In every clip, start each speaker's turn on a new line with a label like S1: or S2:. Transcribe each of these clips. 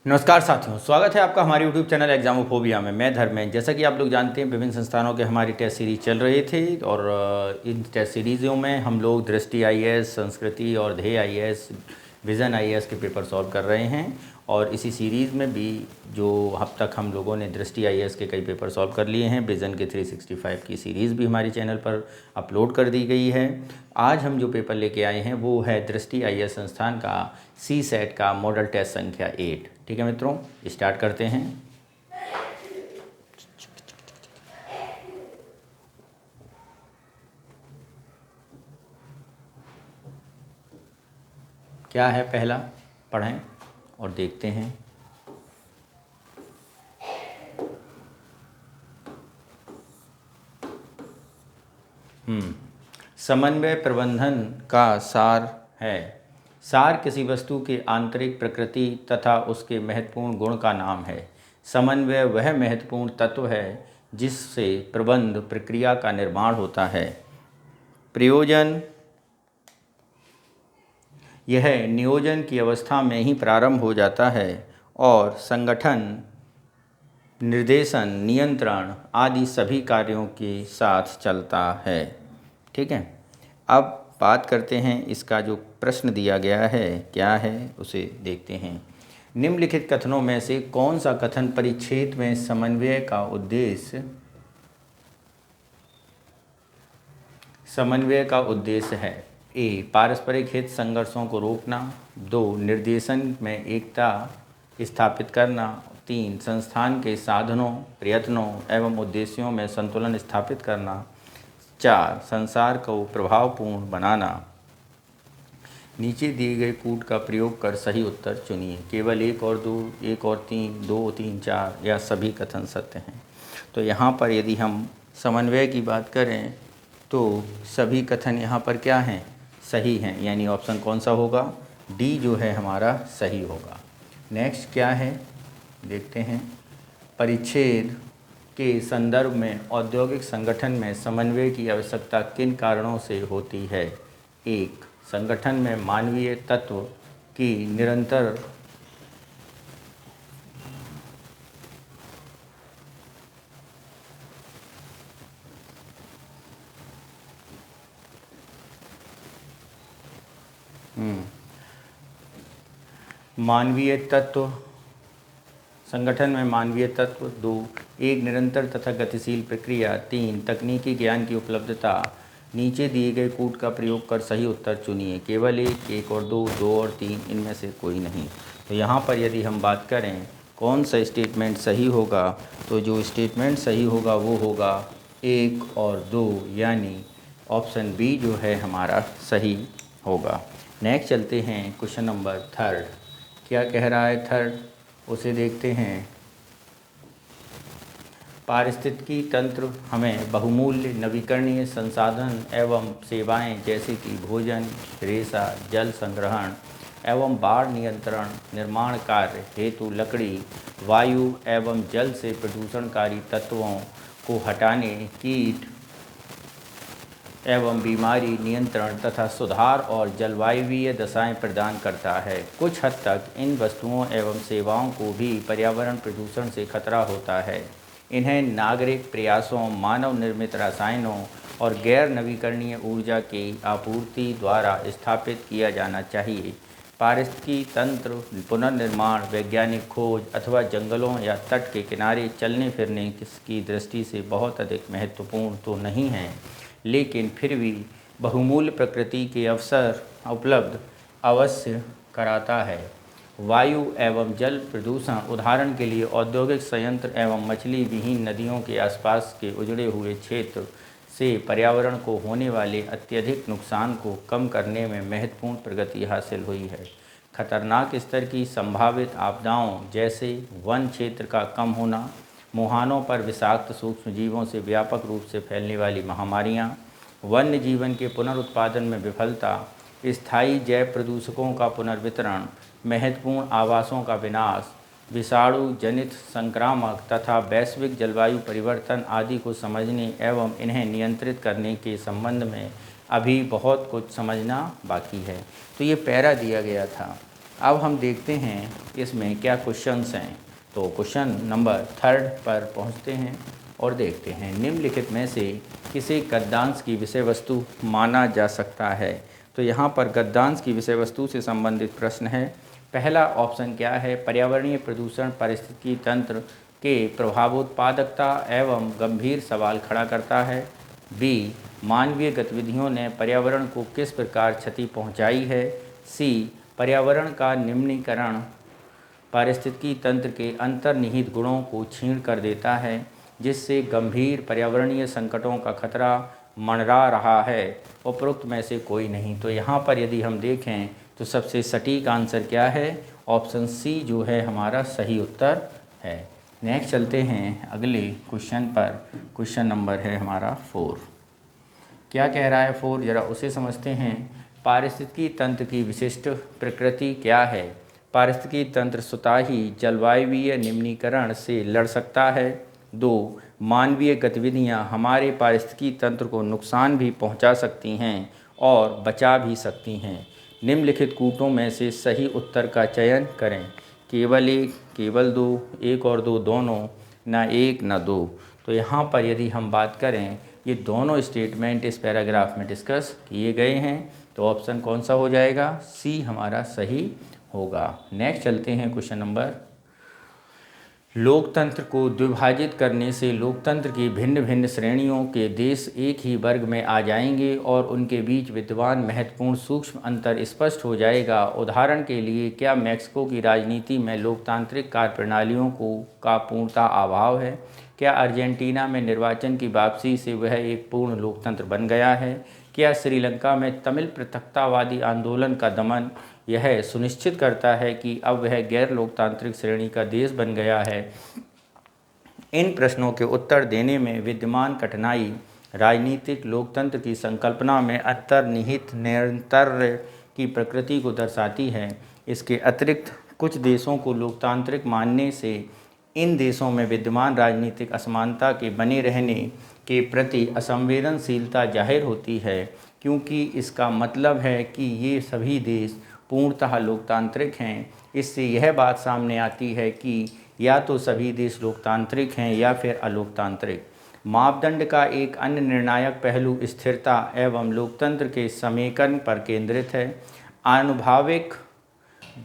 S1: नमस्कार साथियों, स्वागत है आपका हमारे YouTube चैनल एग्जामोफोबिया में। मैं धर्मेंद्र। जैसा कि आप लोग जानते हैं, विभिन्न संस्थानों के हमारी टेस्ट सीरीज चल रही थी और इन टेस्ट सीरीज़ों में हम लोग दृष्टि आईएएस, संस्कृति और ध्येय आईएएस, विज़न आईएएस के पेपर सॉल्व कर रहे हैं। और इसी सीरीज़ में भी जो अब तक हम लोगों ने दृष्टि आईएएस के कई पेपर सॉल्व कर लिए हैं, विज़न के 365 की सीरीज़ भी हमारे चैनल पर अपलोड कर दी गई है। आज हम जो पेपर लेके आए हैं वो है दृष्टि आईएएस संस्थान का CSET का मॉडल टेस्ट संख्या 8। ठीक है मित्रों, स्टार्ट करते हैं। क्या है पहला, पढ़ें और देखते हैं। समन्वय प्रबंधन का सार है। सार किसी वस्तु के आंतरिक प्रकृति तथा उसके महत्वपूर्ण गुण का नाम है। समन्वय वह महत्वपूर्ण तत्व है जिससे प्रबंध प्रक्रिया का निर्माण होता है। प्रयोजन यह नियोजन की अवस्था में ही प्रारंभ हो जाता है और संगठन, निर्देशन, नियंत्रण आदि सभी कार्यों के साथ चलता है। ठीक है, अब बात करते हैं इसका जो प्रश्न दिया गया है क्या है उसे देखते हैं। निम्नलिखित कथनों में से कौन सा कथन परिच्छेद में समन्वय का उद्देश्य है। ए, पारस्परिक हित संघर्षों को रोकना। 2, निर्देशन में एकता स्थापित करना। 3, संस्थान के साधनों, प्रयत्नों एवं उद्देश्यों में संतुलन स्थापित करना। 4, संसार को प्रभावपूर्ण बनाना। नीचे दिए गए कूट का प्रयोग कर सही उत्तर चुनिए। केवल 1 और 2, 1 और 3, 2, 3, 4 या सभी कथन सत्य हैं। तो यहाँ पर यदि हम समन्वय की बात करें तो सभी कथन यहाँ पर क्या हैं, सही हैं, यानी ऑप्शन कौन सा होगा, डी जो है हमारा सही होगा। नेक्स्ट क्या है देखते हैं। परिच्छेद के संदर्भ में औद्योगिक संगठन में समन्वय की आवश्यकता किन कारणों से होती है। 1, संगठन में मानवीय तत्व की निरंतर मानवीय तत्व, संगठन में मानवीय तत्व। 2, एक निरंतर तथा गतिशील प्रक्रिया। 3, तकनीकी ज्ञान की उपलब्धता। नीचे दिए गए कूट का प्रयोग कर सही उत्तर चुनिए। केवल 1, 1 और 2, 2 और 3, इनमें से कोई नहीं। तो यहाँ पर यदि हम बात करें कौन सा स्टेटमेंट सही होगा, तो जो स्टेटमेंट सही होगा वो होगा 1 और 2, यानी ऑप्शन बी जो है हमारा सही होगा। नेक्स्ट चलते हैं क्वेश्चन नंबर 3। क्या कह रहा है 3, उसे देखते हैं। पारिस्थितिकी तंत्र हमें बहुमूल्य नवीकरणीय संसाधन एवं सेवाएं जैसे कि भोजन, रेशा, जल संग्रहण एवं बाढ़ नियंत्रण, निर्माण कार्य हेतु लकड़ी, वायु एवं जल से प्रदूषणकारी तत्वों को हटाने, कीट एवं बीमारी नियंत्रण तथा सुधार और जलवायवीय दशाएं प्रदान करता है। कुछ हद तक इन वस्तुओं एवं सेवाओं को भी पर्यावरण प्रदूषण से खतरा होता है। इन्हें नागरिक प्रयासों, मानव निर्मित रसायनों और गैर नवीकरणीय ऊर्जा की आपूर्ति द्वारा स्थापित किया जाना चाहिए। पारिस्थितिकी तंत्र पुनर्निर्माण वैज्ञानिक खोज अथवा जंगलों या तट के किनारे चलने फिरने की दृष्टि से बहुत अधिक महत्वपूर्ण तो नहीं है, लेकिन फिर भी बहुमूल्य प्रकृति के अवसर उपलब्ध अवश्य कराता है। वायु एवं जल प्रदूषण, उदाहरण के लिए औद्योगिक संयंत्र एवं मछली विहीन नदियों के आसपास के उजड़े हुए क्षेत्र से पर्यावरण को होने वाले अत्यधिक नुकसान को कम करने में महत्वपूर्ण प्रगति हासिल हुई है। खतरनाक स्तर की संभावित आपदाओं जैसे वन क्षेत्र का कम होना, मुहानों पर विषाक्त सूक्ष्मजीवों से व्यापक रूप से फैलने वाली महामारियाँ, वन्य जीवन के पुनरुत्पादन में विफलता, स्थायी जैव प्रदूषकों का पुनर्वितरण, महत्वपूर्ण आवासों का विनाश, विषाणु जनित संक्रामक तथा वैश्विक जलवायु परिवर्तन आदि को समझने एवं इन्हें नियंत्रित करने के संबंध में अभी बहुत कुछ समझना बाकी है। तो ये पैरा दिया गया था अब हम देखते हैं इसमें क्या क्वेश्चंस हैं। तो क्वेश्चन नंबर 3 पर पहुंचते हैं और देखते हैं, निम्नलिखित में से किसे गद्यांश की विषय वस्तु माना जा सकता है। तो यहाँ पर गद्यांश की विषय वस्तु से संबंधित प्रश्न है। पहला ऑप्शन क्या है, पर्यावरणीय प्रदूषण पारिस्थितिकी तंत्र के प्रभावोत्पादकता एवं गंभीर सवाल खड़ा करता है। बी, मानवीय गतिविधियों ने पर्यावरण को किस प्रकार क्षति पहुंचाई है। सी, पर्यावरण का निम्नीकरण पारिस्थितिकी तंत्र के अंतर्निहित गुणों को छीण कर देता है, जिससे गंभीर पर्यावरणीय संकटों का खतरा मंडरा रहा है। उपरोक्त में से कोई नहीं। तो यहाँ पर यदि हम देखें तो सबसे सटीक आंसर क्या है, ऑप्शन सी जो है हमारा सही उत्तर है। नेक्स्ट चलते हैं अगले क्वेश्चन पर। क्वेश्चन नंबर है हमारा 4। क्या कह रहा है 4, जरा उसे समझते हैं। पारिस्थितिकी तंत्र की विशिष्ट प्रकृति क्या है। पारिस्थितिकी तंत्र स्वतः ही जलवायवीय निम्नीकरण से लड़ सकता है। 2, मानवीय गतिविधियां हमारे पारिस्थितिकी तंत्र को नुकसान भी पहुंचा सकती हैं और बचा भी सकती हैं। निम्नलिखित कूटों में से सही उत्तर का चयन करें। केवल एक, केवल दो, एक और दो दोनों, ना एक ना दो। तो यहाँ पर यदि हम बात करें, ये दोनों स्टेटमेंट इस पैराग्राफ में डिस्कस किए गए हैं। तो ऑप्शन कौन सा हो जाएगा, सी हमारा सही होगा। नेक्स्ट चलते हैं क्वेश्चन नंबर। लोकतंत्र को द्विभाजित करने से लोकतंत्र की भिन्न भिन्न श्रेणियों के देश एक ही वर्ग में आ जाएंगे और उनके बीच विद्यमान महत्वपूर्ण सूक्ष्म अंतर स्पष्ट हो जाएगा। उदाहरण के लिए, क्या मैक्सिको की राजनीति में लोकतांत्रिक कार्यप्रणालियों का पूर्णतः अभाव है। क्या अर्जेंटीना में निर्वाचन की वापसी से वह एक पूर्ण लोकतंत्र बन गया है। क्या श्रीलंका में तमिल पृथकतावादी आंदोलन का दमन यह सुनिश्चित करता है कि अब वह गैर लोकतांत्रिक श्रेणी का देश बन गया है। इन प्रश्नों के उत्तर देने में विद्यमान कठिनाई राजनीतिक लोकतंत्र की संकल्पना में अंतर्निहित निरंतर की प्रकृति को दर्शाती है। इसके अतिरिक्त कुछ देशों को लोकतांत्रिक मानने से इन देशों में विद्यमान राजनीतिक असमानता के बने रहने के प्रति असंवेदनशीलता जाहिर होती है, क्योंकि इसका मतलब है कि ये सभी देश पूर्णतः लोकतांत्रिक हैं। इससे यह बात सामने आती है कि या तो सभी देश लोकतांत्रिक हैं या फिर अलोकतांत्रिक। मापदंड का एक अन्य निर्णायक पहलू स्थिरता एवं लोकतंत्र के समेकन पर केंद्रित है। आनुभाविक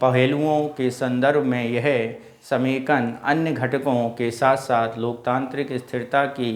S1: पहलुओं के संदर्भ में यह समेकन अन्य घटकों के साथ साथ लोकतांत्रिक स्थिरता की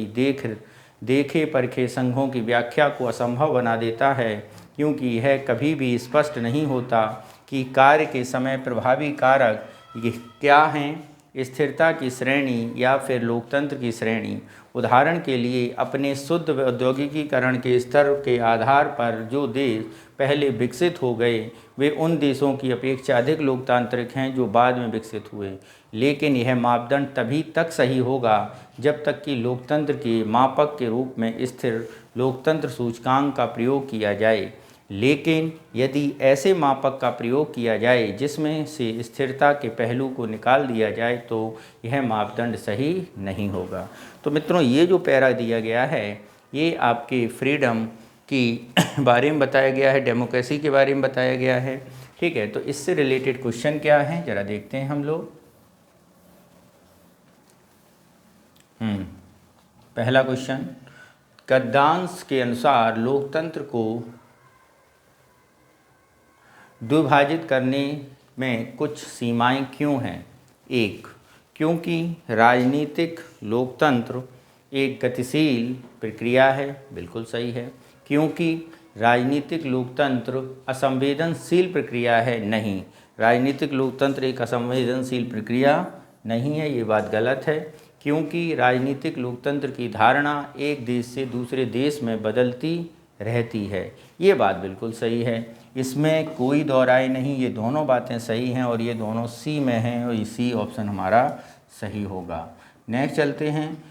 S1: देखे परखे संघों की व्याख्या को असंभव बना देता है, क्योंकि यह कभी भी स्पष्ट नहीं होता कि कार्य के समय प्रभावी कारक ये क्या हैं, स्थिरता की श्रेणी या फिर लोकतंत्र की श्रेणी। उदाहरण के लिए, अपने शुद्ध औद्योगिकीकरण के स्तर के आधार पर जो देश पहले विकसित हो गए वे उन देशों की अपेक्षा अधिक लोकतांत्रिक हैं जो बाद में विकसित हुए। लेकिन यह मापदंड तभी तक सही होगा जब तक कि लोकतंत्र के मापक के रूप में स्थिर लोकतंत्र सूचकांक का प्रयोग किया जाए। लेकिन यदि ऐसे मापक का प्रयोग किया जाए जिसमें से स्थिरता के पहलू को निकाल दिया जाए तो यह मापदंड सही नहीं होगा। तो मित्रों, ये जो पैरा दिया गया है ये आपके फ्रीडम की बारे में बताया गया है, डेमोक्रेसी के बारे में बताया गया है। ठीक है, तो इससे रिलेटेड क्वेश्चन क्या है जरा देखते हैं हम लोग। पहला क्वेश्चन, गद्यांश के अनुसार लोकतंत्र को द्विभाजित करने में कुछ सीमाएं क्यों हैं। 1, क्योंकि राजनीतिक लोकतंत्र एक गतिशील प्रक्रिया है, बिल्कुल सही है। क्योंकि राजनीतिक लोकतंत्र असंवेदनशील प्रक्रिया है, नहीं, राजनीतिक लोकतंत्र एक असंवेदनशील प्रक्रिया नहीं है, ये बात गलत है। क्योंकि राजनीतिक लोकतंत्र की धारणा एक देश से दूसरे देश में बदलती रहती है, ये बात बिल्कुल सही है, इसमें कोई दो राय नहीं, ये दोनों बातें सही हैं और ये दोनों सी में हैं और सी ऑप्शन हमारा सही होगा। नेक्स्ट चलते हैं,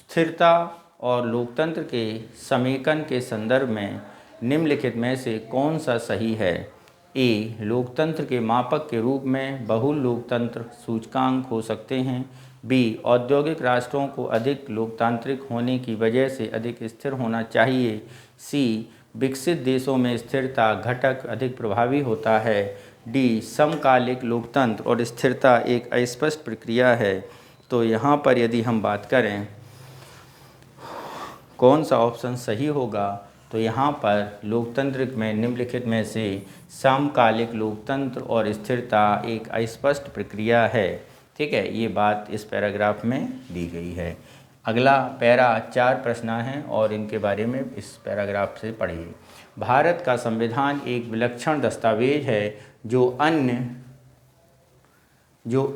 S1: स्थिरता और लोकतंत्र के समेकन के संदर्भ में निम्नलिखित में से कौन सा सही है। ए, लोकतंत्र के मापक के रूप में बहुल लोकतंत्र सूचकांक हो सकते हैं। बी, औद्योगिक राष्ट्रों को अधिक लोकतांत्रिक होने की वजह से अधिक स्थिर होना चाहिए। सी, विकसित देशों में स्थिरता घटक अधिक प्रभावी होता है। डी समकालिक लोकतंत्र और स्थिरता एक अस्पष्ट प्रक्रिया है। तो यहाँ पर यदि हम बात करें कौन सा ऑप्शन सही होगा, तो यहाँ पर लोकतंत्र में निम्नलिखित में से समकालिक लोकतंत्र और स्थिरता एक अस्पष्ट प्रक्रिया है। ठीक है, ये बात इस पैराग्राफ में दी गई है। अगला पैरा 4 प्रश्न हैं और इनके बारे में इस पैराग्राफ से पढ़िए। भारत का संविधान एक विलक्षण दस्तावेज है जो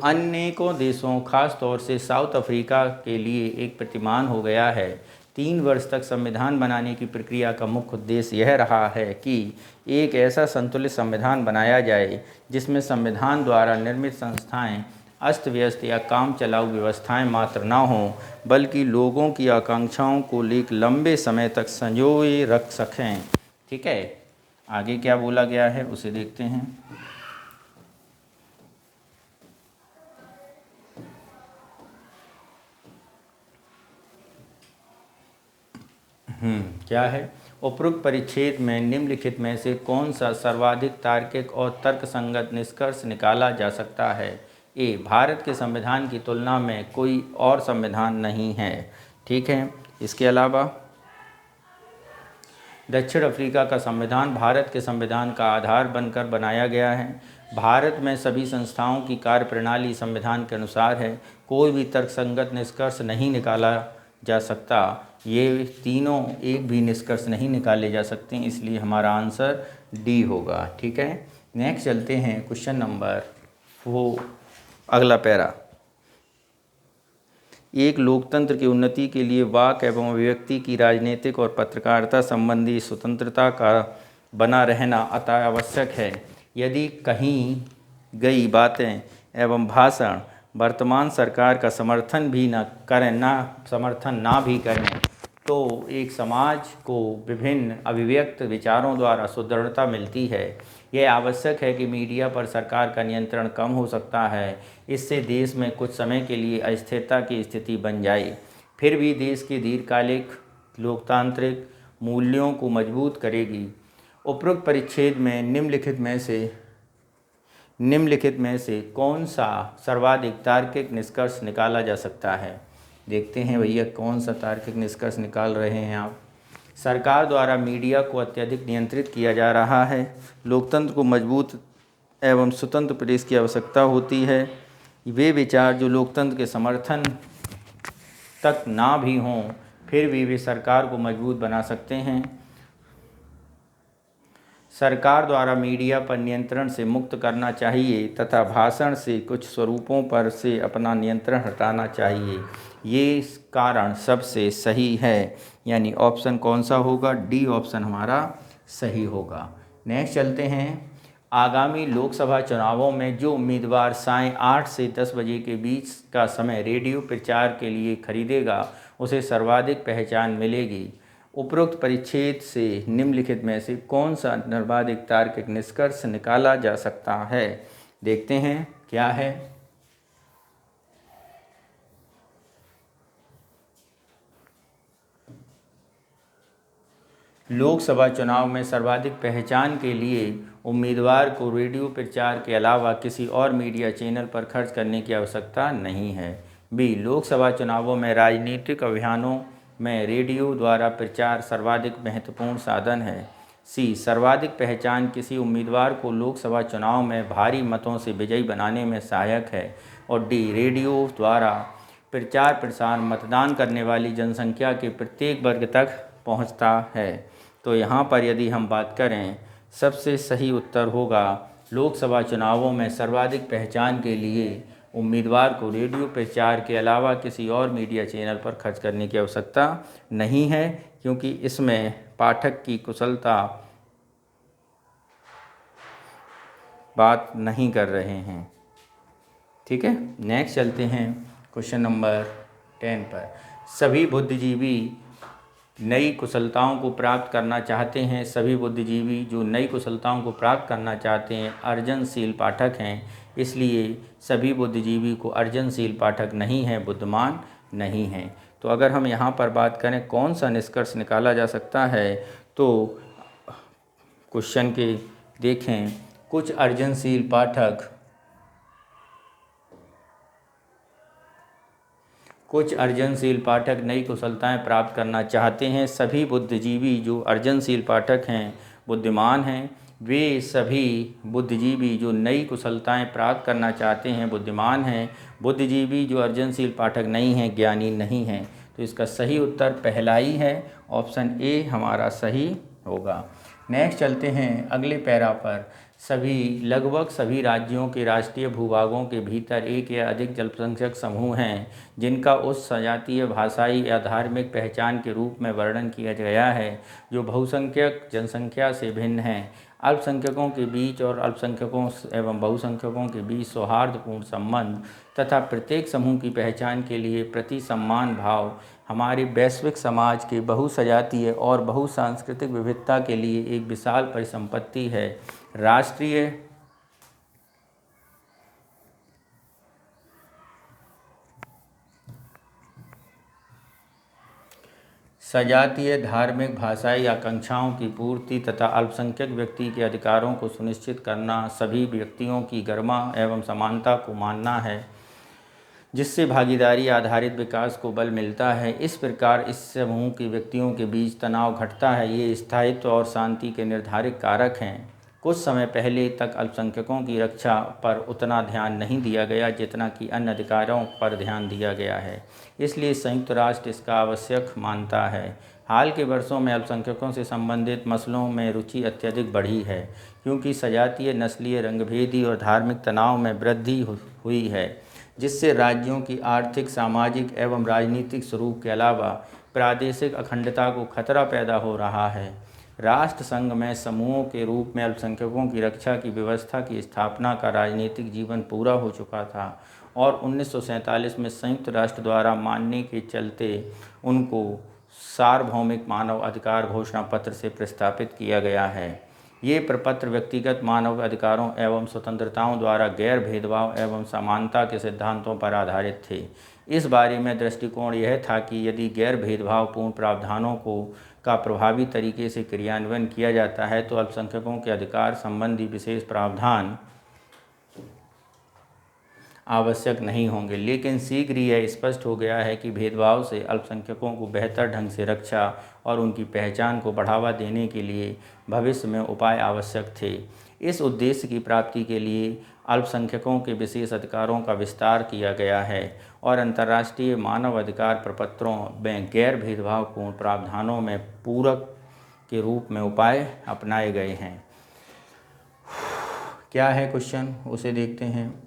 S1: अनेकों देशों खास तौर से साउथ अफ्रीका के लिए एक प्रतिमान हो गया है। 3 वर्ष तक संविधान बनाने की प्रक्रिया का मुख्य उद्देश्य यह रहा है कि एक ऐसा संतुलित संविधान बनाया जाए जिसमें संविधान द्वारा निर्मित संस्थाएं अस्त व्यस्त या काम चलाऊ व्यवस्थाएं मात्र न हों, बल्कि लोगों की आकांक्षाओं को लेकर लंबे समय तक संजोए रख सकें। ठीक है, आगे क्या बोला गया है उसे देखते हैं। क्या है? उपरोक्त परिच्छेद में निम्नलिखित में से कौन सा सर्वाधिक तार्किक और तर्कसंगत निष्कर्ष निकाला जा सकता है? ए, भारत के संविधान की तुलना में कोई और संविधान नहीं है। ठीक है, इसके अलावा दक्षिण अफ्रीका का संविधान भारत के संविधान का आधार बनकर बनाया गया है। भारत में सभी संस्थाओं की कार्यप्रणाली संविधान के अनुसार है। कोई भी तर्कसंगत निष्कर्ष नहीं निकाला जा सकता। ये तीनों एक भी निष्कर्ष नहीं निकाले जा सकते, इसलिए हमारा आंसर डी होगा। ठीक है, नेक्स्ट चलते हैं क्वेश्चन नंबर 4, अगला पैरा। एक लोकतंत्र की उन्नति के लिए वाक एवं अभिव्यक्ति की राजनीतिक और पत्रकारिता संबंधी स्वतंत्रता का बना रहना अति आवश्यक है। यदि कहीं गई बातें एवं भाषण वर्तमान सरकार का समर्थन ना भी करें, तो एक समाज को विभिन्न अभिव्यक्त विचारों द्वारा सुदृढ़ता मिलती है। यह आवश्यक है कि मीडिया पर सरकार का नियंत्रण कम हो सकता है। इससे देश में कुछ समय के लिए अस्थिरता की स्थिति बन जाए, फिर भी देश के दीर्घकालिक लोकतांत्रिक मूल्यों को मजबूत करेगी। उपरोक्त परिच्छेद में निम्नलिखित में से कौन सा सर्वाधिक तार्किक निष्कर्ष निकाला जा सकता है? देखते हैं भैया कौन सा तार्किक निष्कर्ष निकाल रहे हैं आप। सरकार द्वारा मीडिया को अत्यधिक नियंत्रित किया जा रहा है। लोकतंत्र को मजबूत एवं स्वतंत्र प्रेस की आवश्यकता होती है। वे विचार जो लोकतंत्र के समर्थन तक ना भी हों, फिर भी वे सरकार को मजबूत बना सकते हैं। सरकार द्वारा मीडिया पर नियंत्रण से मुक्त करना चाहिए तथा भाषण से कुछ स्वरूपों पर से अपना नियंत्रण हटाना चाहिए। ये कारण सबसे सही है, यानी ऑप्शन कौन सा होगा? डी ऑप्शन हमारा सही होगा। नेक्स्ट चलते हैं। आगामी लोकसभा चुनावों में जो उम्मीदवार सायं 8 से 10 बजे के बीच का समय रेडियो प्रचार के लिए खरीदेगा, उसे सर्वाधिक पहचान मिलेगी। उपरोक्त परिच्छेद से निम्नलिखित में से कौन सा सर्वाधिक तार्किक निष्कर्ष निकाला जा सकता है? देखते हैं क्या है। लोकसभा चुनाव में सर्वाधिक पहचान के लिए उम्मीदवार को रेडियो प्रचार के अलावा किसी और मीडिया चैनल पर खर्च करने की आवश्यकता नहीं है। बी, लोकसभा चुनावों में राजनीतिक अभियानों में रेडियो द्वारा प्रचार सर्वाधिक महत्वपूर्ण साधन है। सी, सर्वाधिक पहचान किसी उम्मीदवार को लोकसभा चुनाव में भारी मतों से विजयी बनाने में सहायक है। और डी, रेडियो द्वारा प्रचार प्रसार मतदान करने वाली जनसंख्या के प्रत्येक वर्ग तक पहुंचता है। तो यहाँ पर यदि हम बात करें, सबसे सही उत्तर होगा लोकसभा चुनावों में सर्वाधिक पहचान के लिए उम्मीदवार को रेडियो प्रचार के अलावा किसी और मीडिया चैनल पर खर्च करने की आवश्यकता नहीं है, क्योंकि इसमें पाठक की कुशलता बात नहीं कर रहे हैं। ठीक है, नेक्स्ट चलते हैं क्वेश्चन नंबर 10 पर। सभी बुद्धिजीवी नई कुशलताओं को प्राप्त करना चाहते हैं। सभी बुद्धिजीवी जो नई कुशलताओं को प्राप्त करना चाहते हैं अर्जनशील पाठक हैं। इसलिए सभी बुद्धिजीवी को अर्जनशील पाठक नहीं है, बुद्धिमान नहीं हैं। तो अगर हम यहाँ पर बात करें कौन सा निष्कर्ष निकाला जा सकता है, तो क्वेश्चन के देखें, कुछ अर्जनशील पाठक नई कुशलताएं प्राप्त करना चाहते हैं। सभी बुद्धिजीवी जो अर्जनशील पाठक हैं बुद्धिमान हैं, वे सभी बुद्धिजीवी जो नई कुशलताएं प्राप्त करना चाहते हैं बुद्धिमान हैं। बुद्धिजीवी जो अर्जनशील पाठक नहीं हैं ज्ञानी नहीं हैं। तो इसका सही उत्तर पहला ही है, ऑप्शन ए हमारा सही होगा। नेक्स्ट चलते हैं अगले पैरा पर। लगभग सभी राज्यों के राष्ट्रीय भूभागों के भीतर एक या अधिक अल्पसंख्यक समूह हैं जिनका उस सजातीय, भाषाई या धार्मिक पहचान के रूप में वर्णन किया गया है जो बहुसंख्यक जनसंख्या से भिन्न हैं। अल्पसंख्यकों के बीच और अल्पसंख्यकों एवं बहुसंख्यकों के बीच सौहार्दपूर्ण संबंध तथा प्रत्येक समूह की पहचान के लिए प्रति सम्मान भाव हमारे वैश्विक समाज के बहुसजातीय और बहुसांस्कृतिक विविधता के लिए एक विशाल परिसंपत्ति है। राष्ट्रीय सजातीय, धार्मिक, भाषाई आकांक्षाओं की पूर्ति तथा अल्पसंख्यक व्यक्ति के अधिकारों को सुनिश्चित करना सभी व्यक्तियों की गरिमा एवं समानता को मानना है जिससे भागीदारी आधारित विकास को बल मिलता है। इस प्रकार इस समूह के व्यक्तियों के बीच तनाव घटता है। ये स्थायित्व और शांति के निर्धारक कारक हैं। कुछ समय पहले तक अल्पसंख्यकों की रक्षा पर उतना ध्यान नहीं दिया गया जितना कि अन्य अधिकारों पर ध्यान दिया गया है, इसलिए संयुक्त राष्ट्र इसका आवश्यक मानता है। हाल के वर्षों में अल्पसंख्यकों से संबंधित मसलों में रुचि अत्यधिक बढ़ी है क्योंकि सजातीय, नस्लीय, रंगभेदी और धार्मिक तनाव में वृद्धि हुई है जिससे राज्यों की आर्थिक, सामाजिक एवं राजनीतिक स्वरूप के अलावा प्रादेशिक अखंडता को खतरा पैदा हो रहा है। राष्ट्र संघ में समूहों के रूप में अल्पसंख्यकों की रक्षा की व्यवस्था की स्थापना का राजनीतिक जीवन पूरा हो चुका था और 1947 में संयुक्त राष्ट्र द्वारा मानने के चलते उनको सार्वभौमिक मानव अधिकार घोषणा पत्र से प्रस्तावित किया गया है। ये प्रपत्र व्यक्तिगत मानव अधिकारों एवं स्वतंत्रताओं द्वारा गैर भेदभाव एवं समानता के सिद्धांतों पर आधारित थे। इस बारे में दृष्टिकोण यह था कि यदि गैर भेदभावपूर्ण प्रावधानों का प्रभावी तरीके से क्रियान्वयन किया जाता है तो अल्पसंख्यकों के अधिकार संबंधी विशेष प्रावधान आवश्यक नहीं होंगे। लेकिन शीघ्र ही यह स्पष्ट हो गया है कि भेदभाव से अल्पसंख्यकों को बेहतर ढंग से रक्षा और उनकी पहचान को बढ़ावा देने के लिए भविष्य में उपाय आवश्यक थे। इस उद्देश्य की प्राप्ति के लिए अल्पसंख्यकों के विशेष अधिकारों का विस्तार किया गया है और अंतर्राष्ट्रीय मानव अधिकार प्रपत्रों में गैर भेदभावपूर्ण प्रावधानों में पूरक के रूप में उपाय अपनाए गए हैं। क्या है क्वेश्चन, उसे देखते हैं।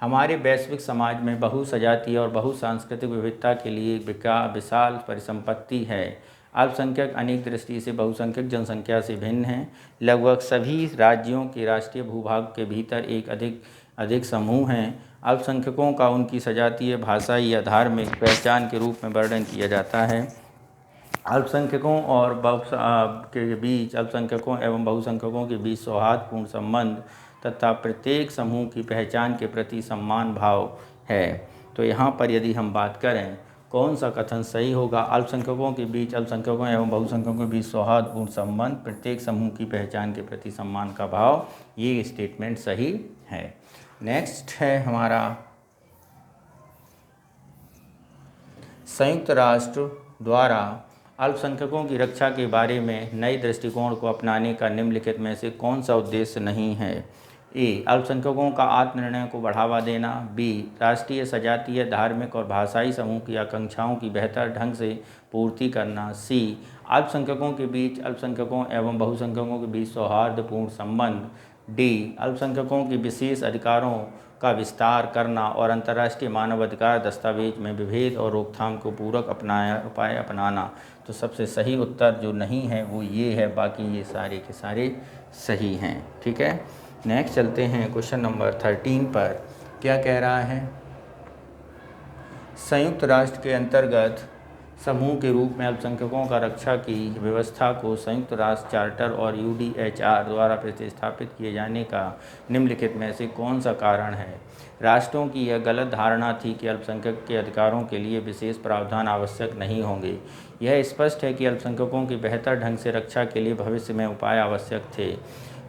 S1: हमारे वैश्विक समाज में बहुसजातीय और बहुसांस्कृतिक विविधता के लिए विशाल परिसंपत्ति है। अल्पसंख्यक अनेक दृष्टि से बहुसंख्यक जनसंख्या से भिन्न हैं। लगभग सभी राज्यों के राष्ट्रीय भूभाग के भीतर एक अधिक समूह हैं। अल्पसंख्यकों का उनकी सजातीय, भाषाई या धार्मिक पहचान के रूप में वर्णन किया जाता है। अल्पसंख्यकों एवं बहुसंख्यकों के बीच सौहार्दपूर्ण संबंध तथा प्रत्येक समूह की पहचान के प्रति सम्मान भाव है। तो यहाँ पर यदि हम बात करें कौन सा कथन सही होगा, अल्पसंख्यकों के बीच, अल्पसंख्यकों एवं बहुसंख्यकों के बीच सौहार्दपूर्ण संबंध, प्रत्येक समूह की पहचान के प्रति सम्मान का भाव, ये स्टेटमेंट सही है। नेक्स्ट है हमारा संयुक्त राष्ट्र द्वारा अल्पसंख्यकों की रक्षा के बारे में नए दृष्टिकोण को अपनाने का निम्नलिखित में से कौन सा उद्देश्य नहीं है। ए, अल्पसंख्यकों का आत्मनिर्णय को बढ़ावा देना। बी, राष्ट्रीय, सजातीय, धार्मिक और भाषाई समूह की आकांक्षाओं की बेहतर ढंग से पूर्ति करना। सी, अल्पसंख्यकों के बीच, अल्पसंख्यकों एवं बहुसंख्यकों के बीच सौहार्दपूर्ण संबंध। डी, अल्पसंख्यकों के विशेष अधिकारों का विस्तार करना और अंतर्राष्ट्रीय मानवाधिकार दस्तावेज में विभेद और रोकथाम को पूरक उपाय अपनाना। तो सबसे सही उत्तर जो नहीं है वो ये है, बाकी ये सारे के सारे सही हैं। ठीक है, नेक्स्ट चलते हैं क्वेश्चन नंबर 13 पर। क्या कह रहा है, संयुक्त राष्ट्र के अंतर्गत समूह के रूप में अल्पसंख्यकों का रक्षा की व्यवस्था को संयुक्त राष्ट्र चार्टर और UDHR द्वारा प्रतिस्थापित किए जाने का निम्नलिखित में से कौन सा कारण है। राष्ट्रों की यह गलत धारणा थी कि अल्पसंख्यक के अधिकारों के लिए विशेष प्रावधान आवश्यक नहीं होंगे। यह स्पष्ट है कि अल्पसंख्यकों की बेहतर ढंग से रक्षा के लिए भविष्य में उपाय आवश्यक थे।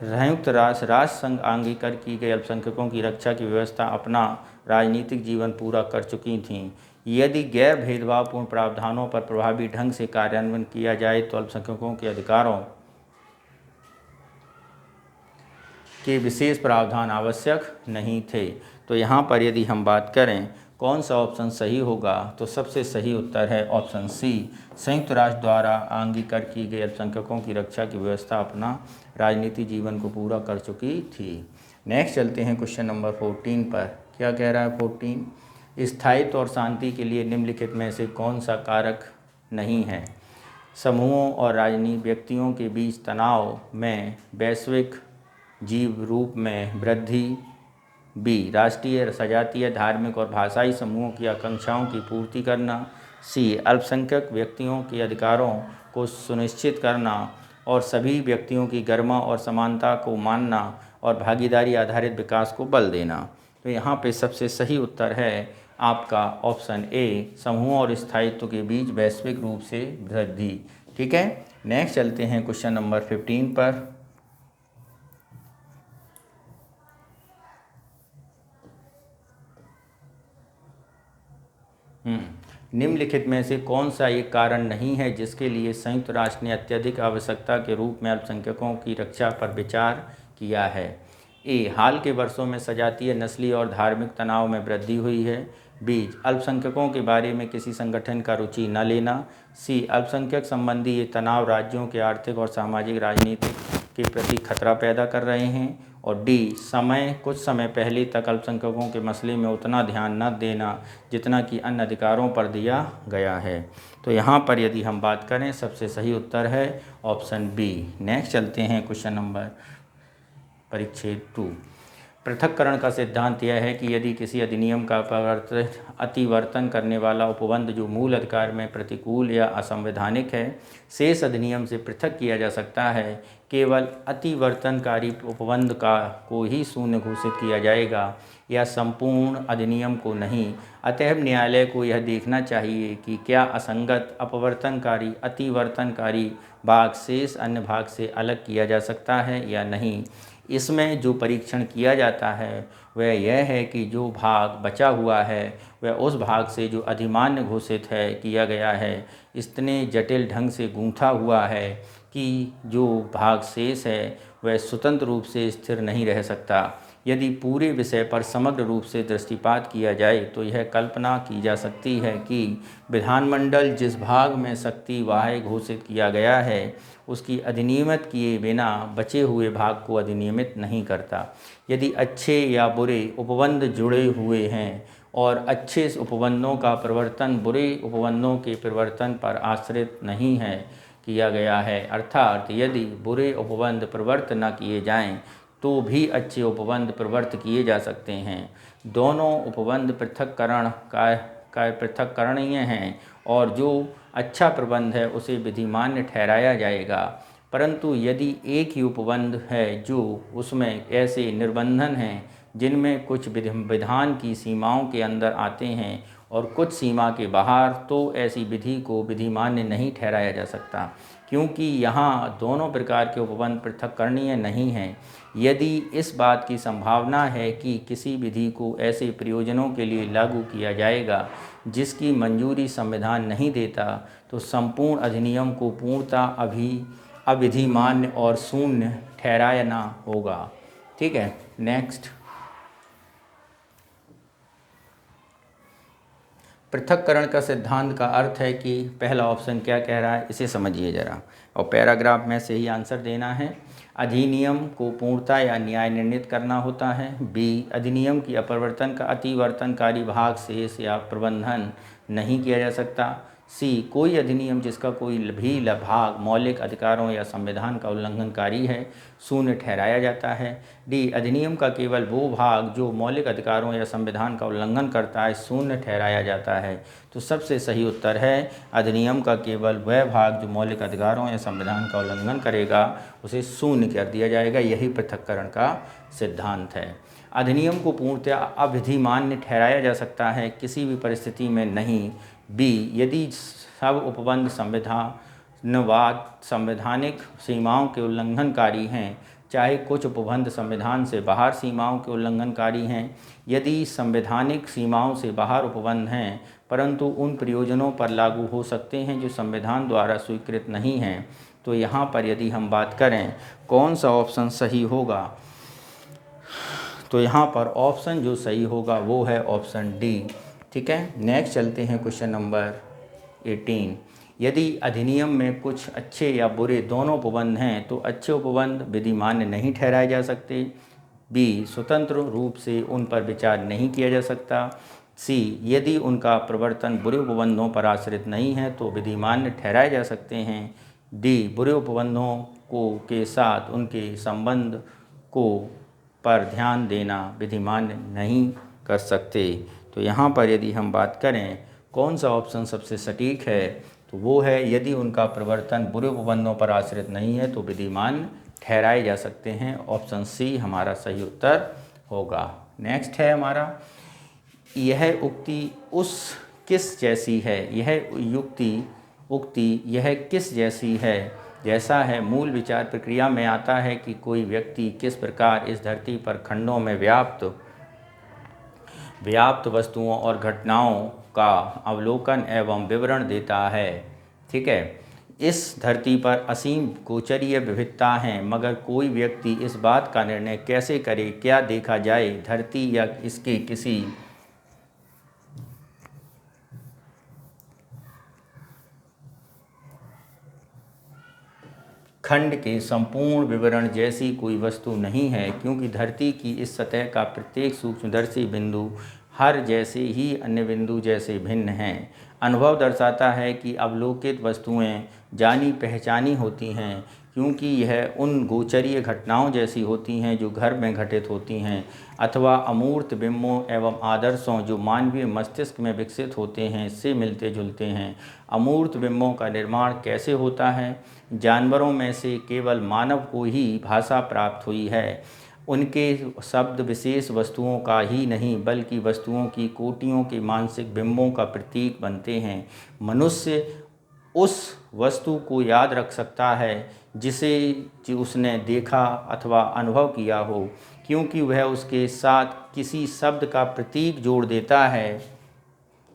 S1: संयुक्त राष्ट्र संघ अंगीकार की गई अल्पसंख्यकों की रक्षा की व्यवस्था अपना राजनीतिक जीवन पूरा कर चुकी थीं। यदि गैर भेदभावपूर्ण प्रावधानों पर प्रभावी ढंग से कार्यान्वयन किया जाए तो अल्पसंख्यकों के अधिकारों के विशेष प्रावधान आवश्यक नहीं थे। तो यहाँ पर यदि हम बात करें कौन सा ऑप्शन सही होगा, तो सबसे सही उत्तर है ऑप्शन सी, संयुक्त राष्ट्र द्वारा अंगीकार की गई अल्पसंख्यकों की रक्षा की व्यवस्था अपना राजनीतिक जीवन को पूरा कर चुकी थी। नेक्स्ट चलते हैं क्वेश्चन नंबर 14 पर। क्या कह रहा है 14? स्थायित्व और शांति के लिए निम्नलिखित में से कौन सा कारक नहीं है? समूहों और राजनीतिक व्यक्तियों के बीच तनाव में वैश्विक जीव रूप में वृद्धि। बी, राष्ट्रीय, सजातीय, धार्मिक और भाषाई समूहों की आकांक्षाओं की पूर्ति करना। सी, अल्पसंख्यक व्यक्तियों के अधिकारों को सुनिश्चित करना और सभी व्यक्तियों की गरिमा और समानता को मानना और भागीदारी आधारित विकास को बल देना। तो यहाँ पे सबसे सही उत्तर है आपका ऑप्शन ए, समूहों और स्थायित्व के बीच वैश्विक रूप से वृद्धि। ठीक है, नेक्स्ट चलते हैं क्वेश्चन नंबर 15 पर। निम्नलिखित में से कौन सा एक कारण नहीं है जिसके लिए संयुक्त राष्ट्र ने अत्यधिक आवश्यकता के रूप में अल्पसंख्यकों की रक्षा पर विचार किया है? ए, हाल के वर्षों में सजातीय, नस्ली और धार्मिक तनाव में वृद्धि हुई है। बी, अल्पसंख्यकों के बारे में किसी संगठन का रुचि न लेना। सी, अल्पसंख्यक संबंधी ये तनाव राज्यों के आर्थिक और सामाजिक राजनीतिक के प्रति खतरा पैदा कर रहे हैं। और डी, कुछ समय पहले तक अल्पसंख्यकों के मसले में उतना ध्यान न देना जितना कि अन्य अधिकारों पर दिया गया है। तो यहाँ पर यदि हम बात करें सबसे सही उत्तर है ऑप्शन बी। नेक्स्ट चलते हैं क्वेश्चन नंबर परिच्छेद 2। पृथक्करण का सिद्धांत यह है कि यदि किसी अधिनियम का अतिवर्तन करने वाला उपबंध जो मूल अधिकार में प्रतिकूल या असंवैधानिक है शेष अधिनियम से पृथक किया जा सकता है, केवल अतिवर्तनकारी उपबंध को ही शून्य घोषित किया जाएगा या संपूर्ण अधिनियम को नहीं। अतएव न्यायालय को यह देखना चाहिए कि क्या असंगत, अपवर्तनकारी, अतिवर्तनकारी भाग शेष अन्य भाग से अलग किया जा सकता है या नहीं। इसमें जो परीक्षण किया जाता है वह यह है कि जो भाग बचा हुआ है वह उस भाग से जो अधिमान्य घोषित है किया गया है इतने जटिल ढंग से गूंथा हुआ है कि जो भाग शेष है वह स्वतंत्र रूप से स्थिर नहीं रह सकता। यदि पूरे विषय पर समग्र रूप से दृष्टिपात किया जाए तो यह कल्पना की जा सकती है कि विधानमंडल जिस भाग में शक्ति वाह्य घोषित किया गया है उसकी अधिनियमित किए बिना बचे हुए भाग को अधिनियमित नहीं करता। यदि अच्छे या बुरे उपबंध जुड़े हुए हैं और अच्छे उपबंधों का परिवर्तन बुरे उपबंधों के परिवर्तन पर आश्रित नहीं है किया गया है, अर्थात यदि बुरे उपबंध प्रवर्त न किए जाएं तो भी अच्छे उपबंध प्रवर्त किए जा सकते हैं। दोनों उपबंध पृथक्करणीय हैं और जो अच्छा प्रबंध है उसे विधिमान्य ठहराया जाएगा। परंतु यदि एक ही उपबंध है जो उसमें ऐसे निर्बंधन हैं जिनमें कुछ विधान की सीमाओं के अंदर आते हैं और कुछ सीमा के बाहर, तो ऐसी विधि को विधिमान्य नहीं ठहराया जा सकता, क्योंकि यहाँ दोनों प्रकार के उपबंध पृथक्करणीय नहीं हैं। यदि इस बात की संभावना है कि किसी विधि को ऐसे प्रयोजनों के लिए लागू किया जाएगा जिसकी मंजूरी संविधान नहीं देता, तो संपूर्ण अधिनियम को पूर्णतः अविधिमान्य और शून्य ठहराना होगा। ठीक है, नेक्स्ट। पृथक्करण का सिद्धांत का अर्थ है कि पहला ऑप्शन क्या कह रहा है इसे समझिए ज़रा, और पैराग्राफ में से ही आंसर देना है। अधिनियम को पूर्णता या न्याय निर्णित करना होता है। बी, अधिनियम की अपरिवर्तन का अतिवर्तनकारी भाग शेष या प्रबंधन नहीं किया जा सकता। सी, कोई अधिनियम जिसका कोई भी भाग मौलिक अधिकारों या संविधान का उल्लंघनकारी है शून्य ठहराया जाता है। डी, अधिनियम का केवल वो भाग जो मौलिक अधिकारों या संविधान का उल्लंघन करता है शून्य ठहराया जाता है। तो सबसे सही उत्तर है अधिनियम का केवल वह भाग जो मौलिक अधिकारों या संविधान का उल्लंघन करेगा उसे शून्य कर दिया जाएगा। यही पृथक्करण का सिद्धांत है। अधिनियम को पूर्णतः अविधिमान्य ठहराया जा सकता है, किसी भी परिस्थिति में नहीं। बी, यदि सब उपबंध संवैधानिक सीमाओं के उल्लंघनकारी हैं, चाहे कुछ उपबंध संविधान से बाहर सीमाओं के उल्लंघनकारी हैं। यदि संवैधानिक सीमाओं से बाहर उपबंध हैं परंतु उन प्रयोजनों पर लागू हो सकते हैं जो संविधान द्वारा स्वीकृत नहीं हैं, तो यहाँ पर यदि हम बात करें कौन सा ऑप्शन सही होगा, तो यहाँ पर ऑप्शन जो सही होगा वो है ऑप्शन डी। ठीक है, नेक्स्ट चलते हैं क्वेश्चन नंबर 18। यदि अधिनियम में कुछ अच्छे या बुरे दोनों उपबंध हैं तो अच्छे उपबंध विधिमान्य नहीं ठहराए जा सकते। बी, स्वतंत्र रूप से उन पर विचार नहीं किया जा सकता। सी, यदि उनका प्रवर्तन बुरे उपबंधों पर आश्रित नहीं है तो विधिमान्य ठहराए जा सकते हैं। डी, बुरे उपबंधों को के साथ उनके संबंध को पर ध्यान देना विधिमान्य नहीं कर सकते। तो यहाँ पर यदि हम बात करें कौन सा ऑप्शन सबसे सटीक है, तो वो है यदि उनका प्रवर्तन बुरे उपबंधों पर आश्रित नहीं है तो विधिमान्य ठहराए जा सकते हैं। ऑप्शन सी हमारा सही उत्तर होगा। नेक्स्ट है हमारा, यह उक्ति उस किस जैसी है, उक्ति यह किस जैसी है जैसा है मूल विचार प्रक्रिया में आता है कि कोई व्यक्ति किस प्रकार इस धरती पर खंडों में व्याप्त वस्तुओं और घटनाओं का अवलोकन एवं विवरण देता है। ठीक है, इस धरती पर असीम गोचरीय विविधता हैं, मगर कोई व्यक्ति इस बात का निर्णय कैसे करे क्या देखा जाए धरती या इसके किसी खंड के संपूर्ण विवरण जैसी कोई वस्तु नहीं है, क्योंकि धरती की इस सतह का प्रत्येक सूक्ष्मदर्शी बिंदु हर जैसे ही अन्य बिंदु जैसे भिन्न हैं। अनुभव दर्शाता है कि अवलोकित वस्तुएं जानी पहचानी होती हैं, क्योंकि यह उन गोचरीय घटनाओं जैसी होती हैं जो घर में घटित होती हैं, अथवा अमूर्त बिंबों एवं आदर्शों जो मानवीय मस्तिष्क में विकसित होते हैं से मिलते जुलते हैं। अमूर्त बिंबों का निर्माण कैसे होता है? जानवरों में से केवल मानव को ही भाषा प्राप्त हुई है। उनके शब्द विशेष वस्तुओं का ही नहीं बल्कि वस्तुओं की कोटियों के मानसिक बिंबों का प्रतीक बनते हैं। मनुष्य उस वस्तु को याद रख सकता है जिसे उसने देखा अथवा अनुभव किया हो, क्योंकि वह उसके साथ किसी शब्द का प्रतीक जोड़ देता है।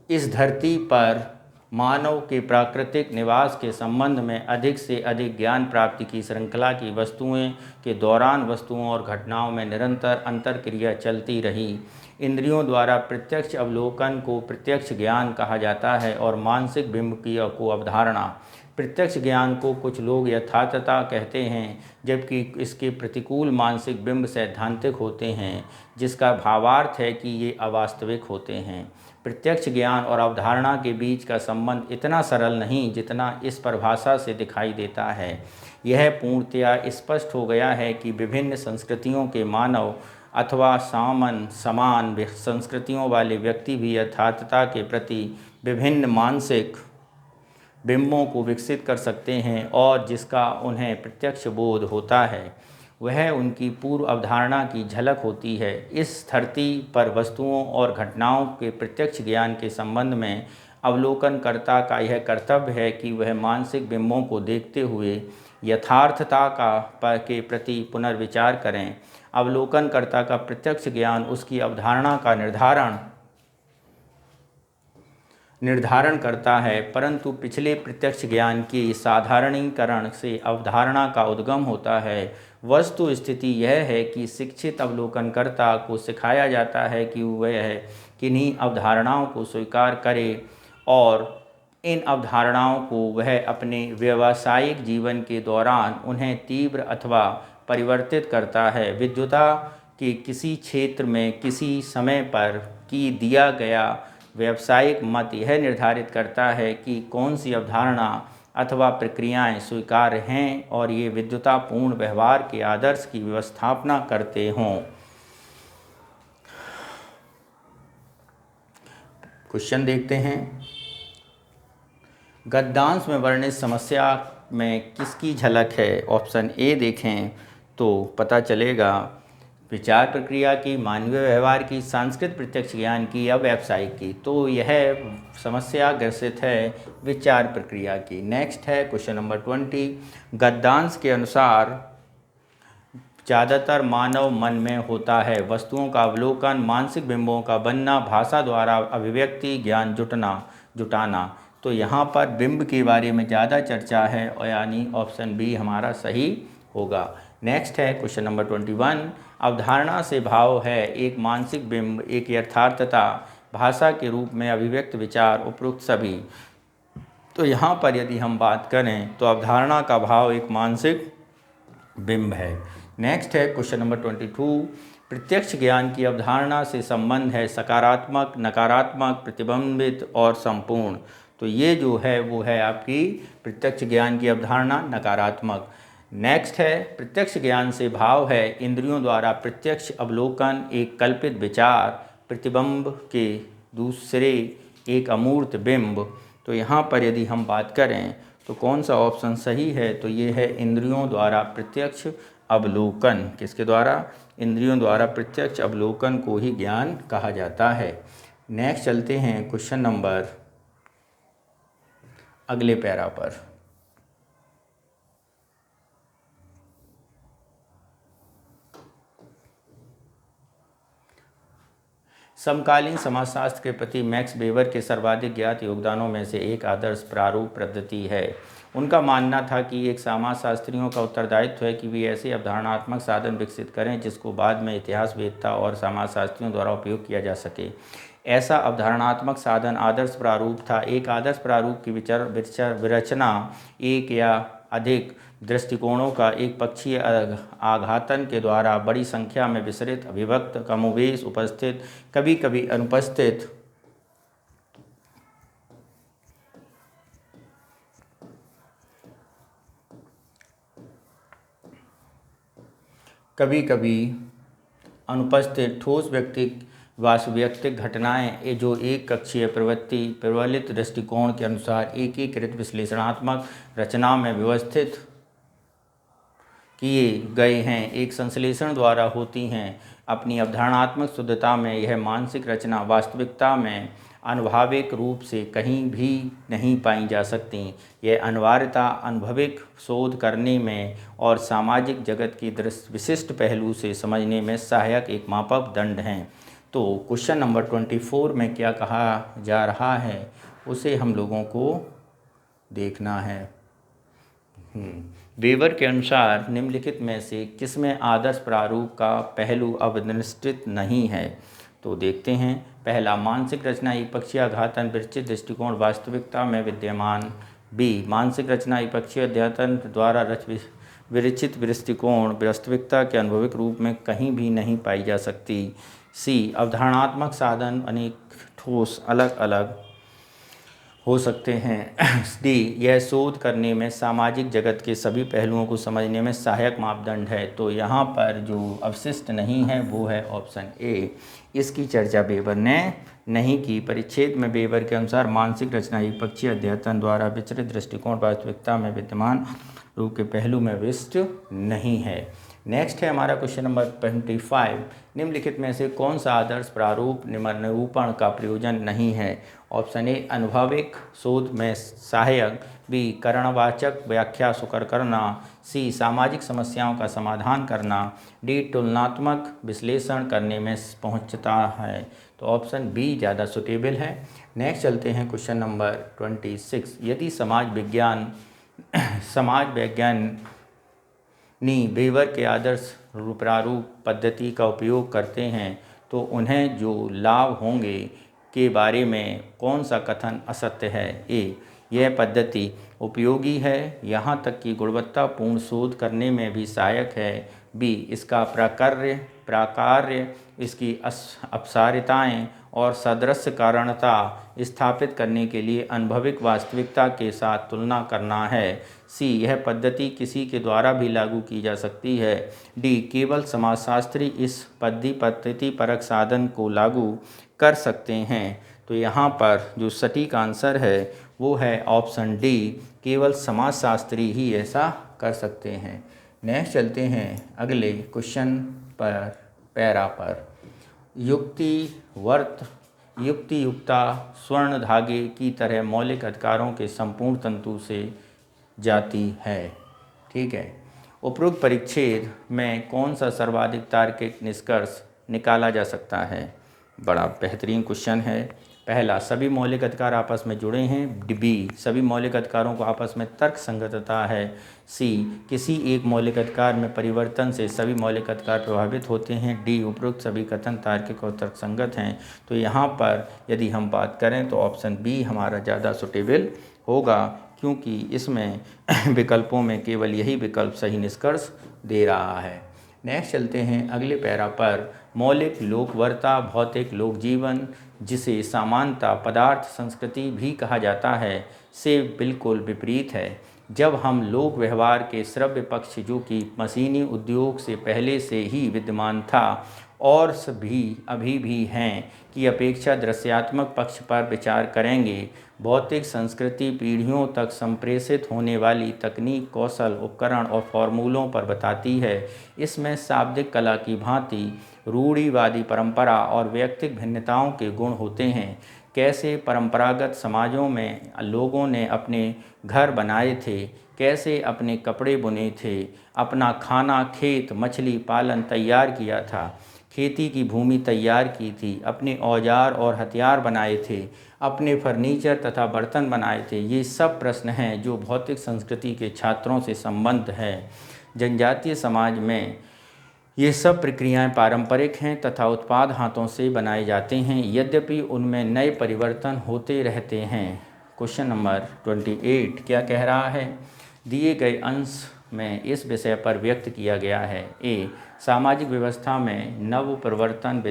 S1: इस धरती पर मानव के प्राकृतिक निवास के संबंध में अधिक से अधिक ज्ञान प्राप्ति की श्रृंखला की वस्तुएं के दौरान वस्तुओं और घटनाओं में निरंतर अंतर्क्रिया चलती रही। इंद्रियों द्वारा प्रत्यक्ष अवलोकन को प्रत्यक्ष ज्ञान कहा जाता है और मानसिक बिंब की को अवधारणा। प्रत्यक्ष ज्ञान को कुछ लोग यथार्थता कहते हैं, जबकि इसके प्रतिकूल मानसिक बिंब सैद्धांतिक होते हैं, जिसका भावार्थ है कि ये अवास्तविक होते हैं। प्रत्यक्ष ज्ञान और अवधारणा के बीच का संबंध इतना सरल नहीं जितना इस परिभाषा से दिखाई देता है। यह पूर्णतया स्पष्ट हो गया है कि विभिन्न संस्कृतियों के मानव अथवा समान संस्कृतियों वाले व्यक्ति भी यथार्थता के प्रति विभिन्न मानसिक बिंबों को विकसित कर सकते हैं, और जिसका उन्हें प्रत्यक्ष बोध होता है वह उनकी पूर्व अवधारणा की झलक होती है। इस धरती पर वस्तुओं और घटनाओं के प्रत्यक्ष ज्ञान के संबंध में अवलोकनकर्ता का यह कर्तव्य है कि वह मानसिक बिंबों को देखते हुए यथार्थता के प्रति पुनर्विचार करें। अवलोकनकर्ता का प्रत्यक्ष ज्ञान उसकी अवधारणा का निर्धारण करता है, परंतु पिछले प्रत्यक्ष ज्ञान के साधारणीकरण से अवधारणा का उद्गम होता है। वस्तु स्थिति यह है कि शिक्षित अवलोकनकर्ता को सिखाया जाता है कि वह किन्हीं अवधारणाओं को स्वीकार करे और इन अवधारणाओं को वह अपने व्यावसायिक जीवन के दौरान उन्हें तीव्र अथवा परिवर्तित करता है। विद्वता के किसी क्षेत्र में किसी समय पर की दिया गया व्यावसायिक मत यह निर्धारित करता है कि कौन सी अवधारणा अथवा प्रक्रियाएं स्वीकार्य हैं और ये विद्वतापूर्ण व्यवहार के आदर्श की व्यवस्थापना करते हों। क्वेश्चन देखते हैं, गद्यांश में वर्णित समस्या में किसकी झलक है? ऑप्शन ए देखें तो पता चलेगा विचार प्रक्रिया की, मानवीय व्यवहार की, सांस्कृतिक प्रत्यक्ष ज्ञान की या व्यावसायिक की। तो यह समस्या ग्रसित है विचार प्रक्रिया की। नेक्स्ट है क्वेश्चन नंबर 20, गद्यांश के अनुसार ज़्यादातर मानव मन में होता है। वस्तुओं का अवलोकन, मानसिक बिंबों का बनना, भाषा द्वारा अभिव्यक्ति, ज्ञान जुटाना। तो यहाँ पर बिंब के बारे में ज़्यादा चर्चा है और यानी ऑप्शन बी हमारा सही होगा। नेक्स्ट है क्वेश्चन नंबर 21। अवधारणा से भाव है एक मानसिक बिंब, एक यथार्थता, भाषा के रूप में अभिव्यक्त विचार, उपरोक्त सभी। तो यहाँ पर यदि हम बात करें तो अवधारणा का भाव एक मानसिक बिंब है। नेक्स्ट है क्वेश्चन नंबर 22। प्रत्यक्ष ज्ञान की अवधारणा से संबंध है सकारात्मक, नकारात्मक, प्रतिबिंबित और संपूर्ण। तो ये जो है वो है आपकी प्रत्यक्ष ज्ञान की अवधारणा नकारात्मक। नेक्स्ट है प्रत्यक्ष ज्ञान से भाव है इंद्रियों द्वारा प्रत्यक्ष अवलोकन, एक कल्पित विचार, प्रतिबिंब के दूसरे एक अमूर्त बिंब। तो यहाँ पर यदि हम बात करें तो कौन सा ऑप्शन सही है, तो ये है इंद्रियों द्वारा प्रत्यक्ष अवलोकन। किसके द्वारा? इंद्रियों द्वारा प्रत्यक्ष अवलोकन को ही ज्ञान कहा जाता है। नेक्स्ट चलते हैं क्वेश्चन नंबर अगले पैरा पर। समकालीन समाजशास्त्र के प्रति मैक्स वेबर के सर्वाधिक ज्ञात योगदानों में से एक आदर्श प्रारूप पद्धति है। उनका मानना था कि एक समाजशास्त्रियों का उत्तरदायित्व है कि वे ऐसे अवधारणात्मक साधन विकसित करें जिसको बाद में इतिहासवेत्ता और समाजशास्त्रियों द्वारा उपयोग किया जा सके। ऐसा अवधारणात्मक साधन आदर्श प्रारूप था। एक आदर्श प्रारूप की विरचना एक या अधिक दृष्टिकोणों का एक पक्षीय आघातन के द्वारा बड़ी संख्या में विसरित, अविभक्त, कमोवेश उपस्थित, कभी कभी अनुपस्थित ठोस वास्तविक घटनाएं जो एक कक्षीय प्रवृत्ति प्रबलित दृष्टिकोण के अनुसार एकीकृत विश्लेषणात्मक रचना में व्यवस्थित किए गए हैं, एक संश्लेषण द्वारा होती हैं। अपनी अवधारणात्मक शुद्धता में यह मानसिक रचना वास्तविकता में अनुभाविक रूप से कहीं भी नहीं पाई जा सकती। यह अनिवार्यता अनुभविक शोध करने में और सामाजिक जगत की विशिष्ट पहलू से समझने में सहायक एक मापक दंड हैं। तो क्वेश्चन नंबर 24 में क्या कहा जा रहा है उसे हम लोगों को देखना है। वेबर के अनुसार निम्नलिखित में से किसमें आदर्श प्रारूप का पहलू अनिश्चित नहीं है? तो देखते हैं। पहला, मानसिक रचना एक पक्षीय आघातन विरचित दृष्टिकोण वास्तविकता में विद्यमान। बी, मानसिक रचना एक पक्षीय अध्ययन द्वारा विरचित दृष्टिकोण वास्तविकता के अनुभविक रूप में कहीं भी नहीं पाई जा सकती। सी, अवधारणात्मक साधन अनेक ठोस अलग अलग हो सकते हैं। डी, यह शोध करने में सामाजिक जगत के सभी पहलुओं को समझने में सहायक मापदंड है। तो यहाँ पर जो अवशिष्ट नहीं है वो है ऑप्शन ए। इसकी चर्चा वेबर ने नहीं की। परिच्छेद में वेबर के अनुसार मानसिक रचना एक पक्षीय अध्ययन द्वारा विचरित दृष्टिकोण वास्तविकता में विद्यमान रूप के पहलू में विशिष्ट नहीं है। नेक्स्ट है हमारा क्वेश्चन नंबर 25। निम्नलिखित में से कौन सा आदर्श प्रारूप निरूपण का प्रयोजन नहीं है? ऑप्शन ए, अनुभविक शोध में सहायक। बी, कारणवाचक व्याख्या सुकर करना। सी, सामाजिक समस्याओं का समाधान करना। डी, तुलनात्मक विश्लेषण करने में पहुंचता है। तो ऑप्शन बी ज़्यादा सुटेबल है। नेक्स्ट चलते हैं क्वेश्चन नंबर 26। यदि समाज वैज्ञानिक वेबर के आदर्श प्रारूप पद्धति का उपयोग करते हैं तो उन्हें जो लाभ होंगे के बारे में कौन सा कथन असत्य है? ए, यह पद्धति उपयोगी है, यहाँ तक कि गुणवत्तापूर्ण शोध करने में भी सहायक है। बी, इसका प्राकार्य इसकी अपसारिताएँ और सदृश कारणता स्थापित करने के लिए अनुभविक वास्तविकता के साथ तुलना करना है। सी, यह पद्धति किसी के द्वारा भी लागू की जा सकती है। डी, केवल समाजशास्त्री इस पद्धति परक साधन को लागू कर सकते हैं। तो यहाँ पर जो सटीक आंसर है वो है ऑप्शन डी, केवल समाजशास्त्री ही ऐसा कर सकते हैं। नेक्स्ट चलते हैं अगले क्वेश्चन पर पैरा पर। युक्तियुक्ता स्वर्ण धागे की तरह मौलिक अधिकारों के संपूर्ण तंतु से जाती है। ठीक है। उपरोक्त परिच्छेद में कौन सा सर्वाधिक तार्किक निष्कर्ष निकाला जा सकता है? बड़ा बेहतरीन क्वेश्चन है। पहला, सभी मौलिक अधिकार आपस में जुड़े हैं। बी, सभी मौलिक अधिकारों को आपस में तर्क संगतता है। सी, किसी एक मौलिक अधिकार में परिवर्तन से सभी मौलिक अधिकार प्रभावित होते हैं। डी, उपरोक्त सभी कथन तार्किक और तर्कसंगत हैं। तो यहाँ पर यदि हम बात करें तो ऑप्शन बी हमारा ज़्यादा सुटेबल होगा, क्योंकि इसमें विकल्पों में केवल यही विकल्प सही निष्कर्ष दे रहा है। नेक्स्ट चलते हैं अगले पैरा पर। मौलिक लोकवर्ता भौतिक लोक जीवन, जिसे सामान्यतः पदार्थ संस्कृति भी कहा जाता है, से बिल्कुल विपरीत है। जब हम लोक व्यवहार के श्रव्य पक्ष, जो कि मशीनी उद्योग से पहले से ही विद्यमान था और सभी अभी भी हैं, की अपेक्षा दृश्यात्मक पक्ष पर विचार करेंगे, भौतिक संस्कृति पीढ़ियों तक संप्रेषित होने वाली तकनीक, कौशल, उपकरण और फॉर्मूलों पर बताती है। इसमें शाब्दिक कला की भांति रूढ़िवादी परंपरा और व्यक्तिक भिन्नताओं के गुण होते हैं। कैसे परंपरागत समाजों में लोगों ने अपने घर बनाए थे, कैसे अपने कपड़े बुने थे, अपना खाना, खेत, मछली पालन तैयार किया था, खेती की भूमि तैयार की थी, अपने औजार और हथियार बनाए थे, अपने फर्नीचर तथा बर्तन बनाए थे। ये सब प्रश्न हैं जो भौतिक संस्कृति के छात्रों से संबद्ध है। जनजातीय समाज में ये सब प्रक्रियाएं पारंपरिक हैं तथा उत्पाद हाथों से बनाए जाते हैं, यद्यपि उनमें नए परिवर्तन होते रहते हैं। क्वेश्चन नंबर 28 क्या कह रहा है? दिए गए अंश में इस विषय पर व्यक्त किया गया है। ए, सामाजिक व्यवस्था में नव परिवर्तन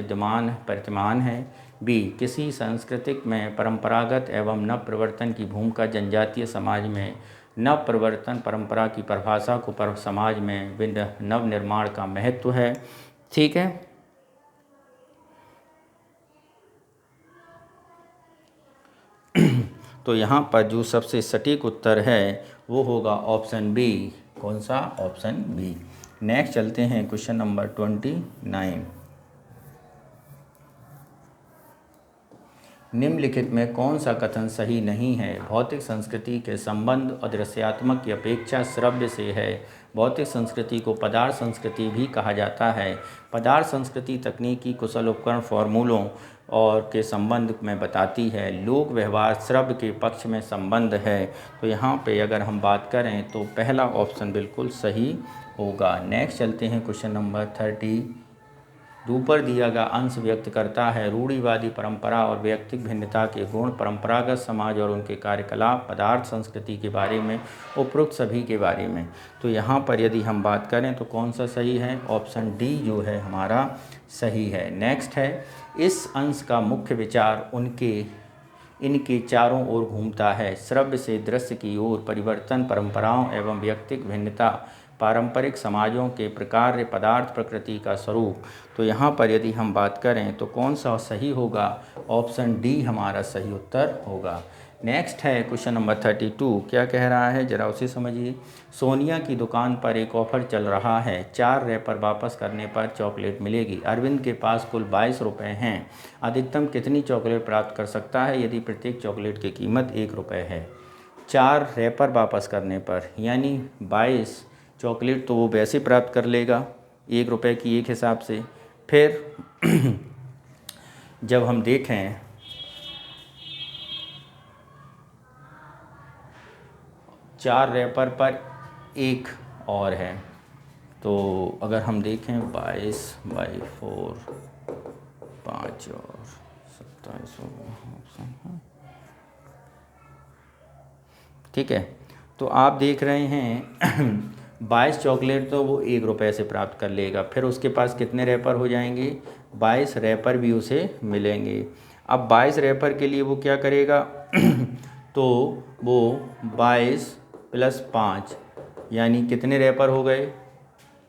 S1: वर्तमान है। बी, किसी सांस्कृतिक में परंपरागत एवं नव परिवर्तन की भूमिका जनजातीय समाज में नव परिवर्तन परंपरा की परिभाषा को पर समाज में नव निर्माण का महत्व है। ठीक है, तो यहाँ पर जो सबसे सटीक उत्तर है वो होगा ऑप्शन बी। कौन सा? Option B. नेक्स्ट चलते हैं क्वेश्चन नंबर 29। निम्नलिखित में कौन सा कथन सही नहीं है? भौतिक संस्कृति के संबंध अदृश्यात्मक की अपेक्षा श्रव्य से है। भौतिक संस्कृति को पदार्थ संस्कृति भी कहा जाता है। पदार्थ संस्कृति तकनीकी कुशल उपकरण फॉर्मूलों और के संबंध में बताती है। लोक व्यवहार श्रव्य के पक्ष में संबंध है। तो यहाँ पे अगर हम बात करें तो पहला ऑप्शन बिल्कुल सही होगा। नेक्स्ट चलते हैं क्वेश्चन नंबर 30। ऊपर दिया गया अंश व्यक्त करता है रूढ़िवादी परंपरा और व्यक्तिक भिन्नता के गुण, परंपरागत समाज और उनके कार्यकलाप, पदार्थ संस्कृति के बारे में, उपरोक्त सभी के बारे में। तो यहाँ पर यदि हम बात करें तो कौन सा सही है? ऑप्शन डी जो है हमारा सही है। नेक्स्ट है, इस अंश का मुख्य विचार इनके चारों ओर घूमता है। श्रव्य से दृश्य की ओर परिवर्तन, परंपराओं एवं व्यक्तिक भिन्नता, पारंपरिक समाजों के प्रकार, पदार्थ प्रकृति का स्वरूप। तो यहाँ पर यदि हम बात करें तो कौन सा सही होगा? ऑप्शन डी हमारा सही उत्तर होगा। नेक्स्ट है क्वेश्चन नंबर 32। क्या कह रहा है जरा उसे समझिए। सोनिया की दुकान पर एक ऑफर चल रहा है। 4 रैपर वापस करने पर चॉकलेट मिलेगी। अरविंद के पास कुल 22 रुपये हैं। अधिकतम कितनी चॉकलेट प्राप्त कर सकता है यदि प्रत्येक चॉकलेट की कीमत 1 रुपये है? 4 रैपर वापस करने पर यानी 22 चॉकलेट तो वो वैसे प्राप्त कर लेगा 1 रुपये की एक हिसाब से। फिर जब हम देखें 4 रैपर पर एक और है, तो अगर हम देखें 22/4 5 और 27 ऑप्शन है। ठीक है, तो आप देख रहे हैं 22 चॉकलेट तो वो 1 रुपये से प्राप्त कर लेगा। फिर उसके पास कितने रैपर हो जाएंगे? 22 रैपर भी उसे मिलेंगे। अब 22 रैपर के लिए वो क्या करेगा? तो वो 22 + 5 यानी कितने रैपर हो गए?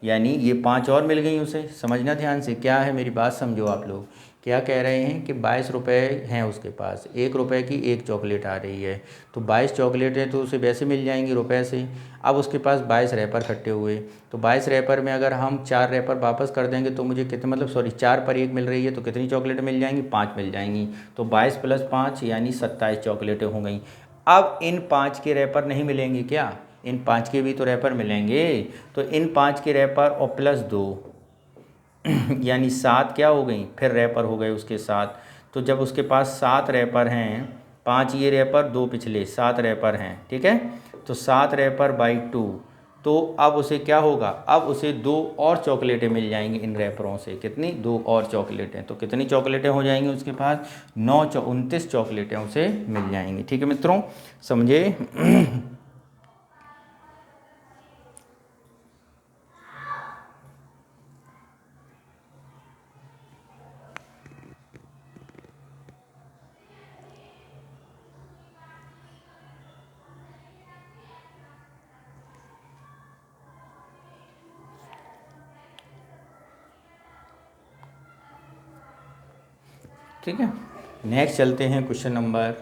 S1: यानी ये 5 और मिल गई उसे। समझना ध्यान से, क्या है मेरी बात समझो आप लोग। क्या कह रहे हैं कि 22 रुपये हैं उसके पास, 1 रुपये की एक चॉकलेट आ रही है, तो 22 चॉकलेट है तो उसे वैसे मिल जाएंगी रुपये से। अब उसके पास 22 रैपर इकट्ठे हुए, तो 22 रैपर में अगर हम 4 रैपर वापस कर देंगे तो मुझे कितने 4 पर 1 मिल रही है, तो कितनी चॉकलेटें मिल जाएंगी? 5 मिल जाएंगी। तो 22 + 5 यानी 27 चॉकलेटें हो गई। अब इन 5 के रैपर नहीं मिलेंगे क्या? इन 5 के भी तो रैपर मिलेंगे, तो इन 5 के रैपर और प्लस 2 यानी 7 क्या हो गई, फिर रैपर हो गए उसके साथ। तो जब उसके पास 7 रैपर हैं, 5 ये रैपर 2 पिछले, 7 रैपर हैं, ठीक है। तो 7 रैपर बाई 2, तो अब उसे क्या होगा, अब उसे 2 और चॉकलेटें मिल जाएंगी इन रैपरों से। कितनी, 2 और चॉकलेटें। तो कितनी चॉकलेटें हो जाएंगी उसके पास, 29 चॉकलेटें उसे मिल जाएंगी। ठीक है मित्रों, समझे। ठीक है, नेक्स्ट चलते हैं क्वेश्चन नंबर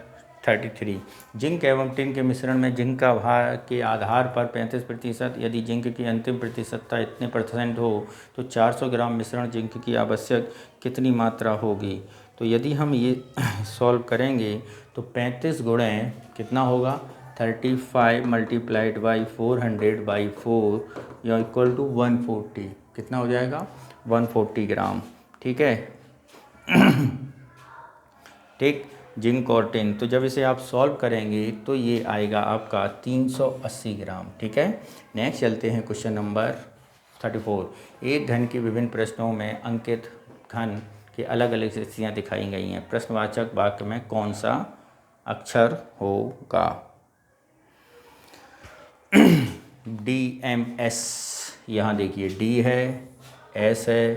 S1: 33। जिंक एवं टिन के मिश्रण में जिंक का भार के आधार पर 35%, यदि जिंक की अंतिम प्रतिशतता इतने % हो तो 400 ग्राम मिश्रण जिंक की आवश्यक कितनी मात्रा होगी। तो यदि हम ये सॉल्व करेंगे तो 35 गुणे कितना होगा, 35 मल्टीप्लाइड बाई 400/4 या इक्वल टू 140, कितना हो जाएगा, 140 ग्राम। ठीक है, ठीक, जिंक और टिन। तो जब इसे आप सॉल्व करेंगे तो ये आएगा आपका 380 ग्राम। ठीक है, नेक्स्ट चलते हैं क्वेश्चन नंबर 34। एक घन के विभिन्न प्रश्नों में अंकित घन के अलग अलग स्थितियाँ दिखाई गई हैं। प्रश्नवाचक वाक्य में कौन सा अक्षर होगा। DMS, यहाँ देखिए D है, S है,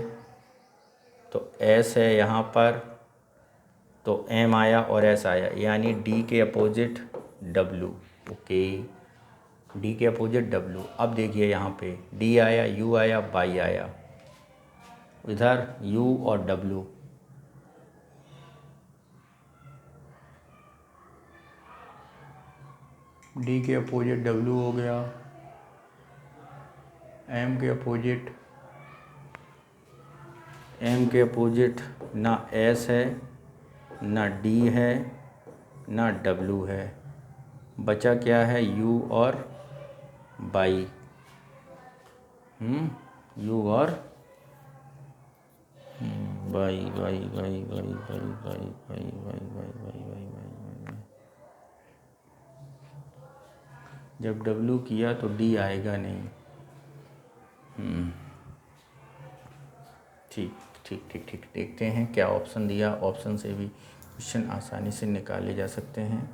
S1: तो S है यहाँ पर, तो M आया और S आया, यानी D के अपोजिट W। ओके, D के अपोजिट W। अब देखिए यहाँ पे D आया, U आया, Y आया, इधर U और W। D के अपोजिट W हो गया, M के अपोजिट ना S है, ना D है, ना W है, बचा क्या है, U और Y। U और Y। जब W किया तो D आएगा नहीं। ठीक ठीक ठीक ठीक, देखते हैं क्या ऑप्शन दिया। ऑप्शन से भी क्वेश्चन आसानी से निकाले जा सकते हैं।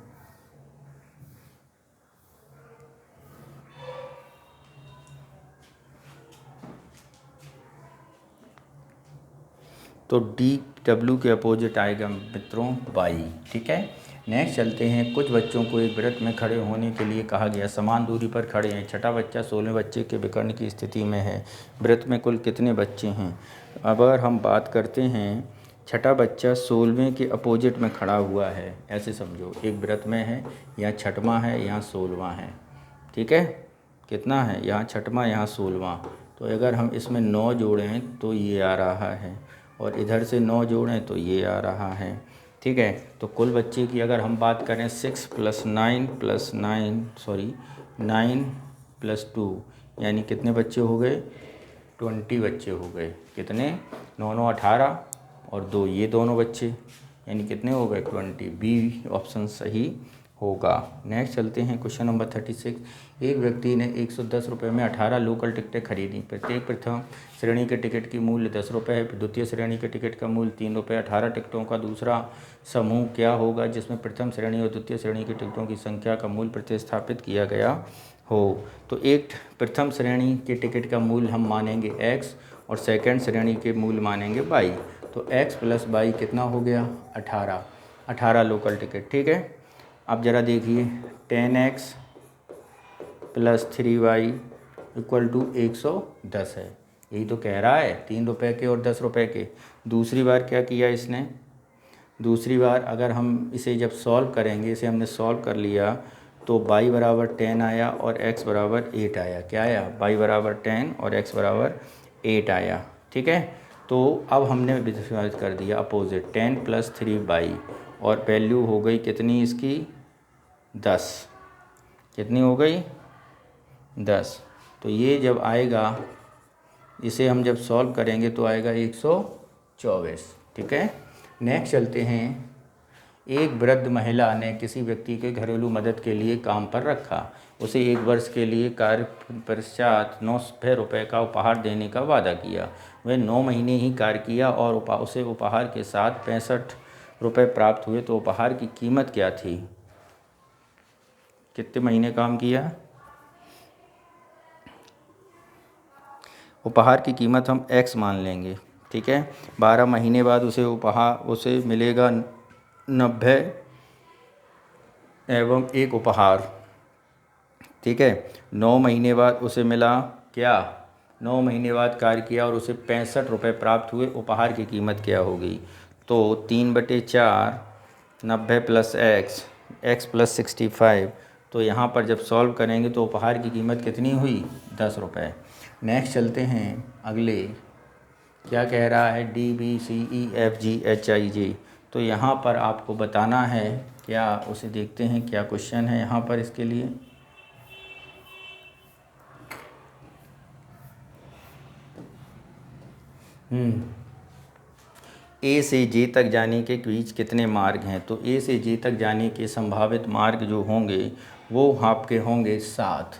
S1: तो DW के अपोजिट आएगा मित्रों Y। ठीक है, नेक्स्ट चलते हैं। कुछ बच्चों को एक वृत्त में खड़े होने के लिए कहा गया, समान दूरी पर खड़े हैं। छठा बच्चा 16वें बच्चे के विकर्ण की स्थिति में है। वृत्त में कुल कितने बच्चे हैं। अगर हम बात करते हैं, छठा बच्चा 16वें के अपोजिट में खड़ा हुआ है, ऐसे समझो, एक वृत्त में है, यहाँ छठवां है, यहाँ 16वां है। ठीक है, कितना है, यहाँ छठवां, यहाँ 16वां। तो अगर हम इसमें 9 जोड़ें तो ये आ रहा है, और इधर से 9 जोड़ें तो ये आ रहा है। ठीक है, तो कुल बच्चे की अगर हम बात करें 6 + 9 + 9 + 2, यानी कितने बच्चे हो गए, 20 बच्चे हो गए। कितने, 9 9 18 और 2 ये दोनों बच्चे, यानी कितने हो गए, 20। बी ऑप्शन सही होगा। नेक्स्ट चलते हैं क्वेश्चन नंबर 36। एक व्यक्ति ने 110 रुपये में 18 लोकल टिकटें खरीदी। प्रत्येक प्रथम श्रेणी के टिकट की मूल्य 10 रुपये है, द्वितीय श्रेणी के टिकट का मूल्य 3 रुपये। 18 टिकटों का दूसरा समूह क्या होगा जिसमें प्रथम श्रेणी और द्वितीय श्रेणी की टिकटों की संख्या का मूल्य प्रतिस्थापित किया गया हो। तो एक प्रथम श्रेणी के टिकट का मूल्य हम मानेंगे x और सेकंड श्रेणी के मूल्य मानेंगे y। तो x + y कितना हो गया, 18 लोकल टिकट। ठीक है, अब ज़रा देखिए, 10x + 3y = 110 है। यही तो कह रहा है, 3 रुपये के और 10 रुपये के। दूसरी बार क्या किया इसने, दूसरी बार अगर हम इसे जब सॉल्व करेंगे, इसे हमने सॉल्व कर लिया तो y = 10 आया और x = 8 आया। क्या आया, y = 10 और x = 8 आया। ठीक है, तो अब हमने विभाजित कर दिया अपोजिट, 10 + 3y, और वैल्यू हो गई कितनी इसकी, 10। कितनी हो गई, 10। तो ये जब आएगा, इसे हम जब सॉल्व करेंगे तो आएगा 124। ठीक है। नेक्स्ट चलते हैं। एक वृद्ध महिला ने किसी व्यक्ति के घरेलू मदद के लिए काम पर रखा। उसे 1 वर्ष के लिए कार्य पश्चात 90 रुपये का उपहार देने का वादा किया। वह 9 महीने ही कार्य किया और उसे उपहार के साथ 65 रुपये प्राप्त हुए। तो उपहार की कीमत क्या थी? कितने महीने काम किया? उपहार की कीमत हम x मान लेंगे। ठीक है। 12 महीने बाद उसे मिलेगा 90 एवं एक उपहार। ठीक है। 9 महीने बाद उसे मिला क्या? 9 महीने बाद कार्य किया और उसे 65 रुपये प्राप्त हुए। उपहार की कीमत क्या होगी? तो 3/4 90 प्लस x प्लस 65। तो यहाँ पर जब सॉल्व करेंगे तो उपहार की कीमत कितनी हुई? 10 रुपये। नेक्स्ट चलते हैं अगले। क्या कह रहा है? DBCEFGHIJ। तो यहाँ पर आपको बताना है क्या, उसे देखते हैं क्या क्वेश्चन है यहाँ पर इसके लिए। ए से जे तक जाने के बीच कितने मार्ग हैं? तो ए से जे तक जाने के संभावित मार्ग जो होंगे वो आपके होंगे 7।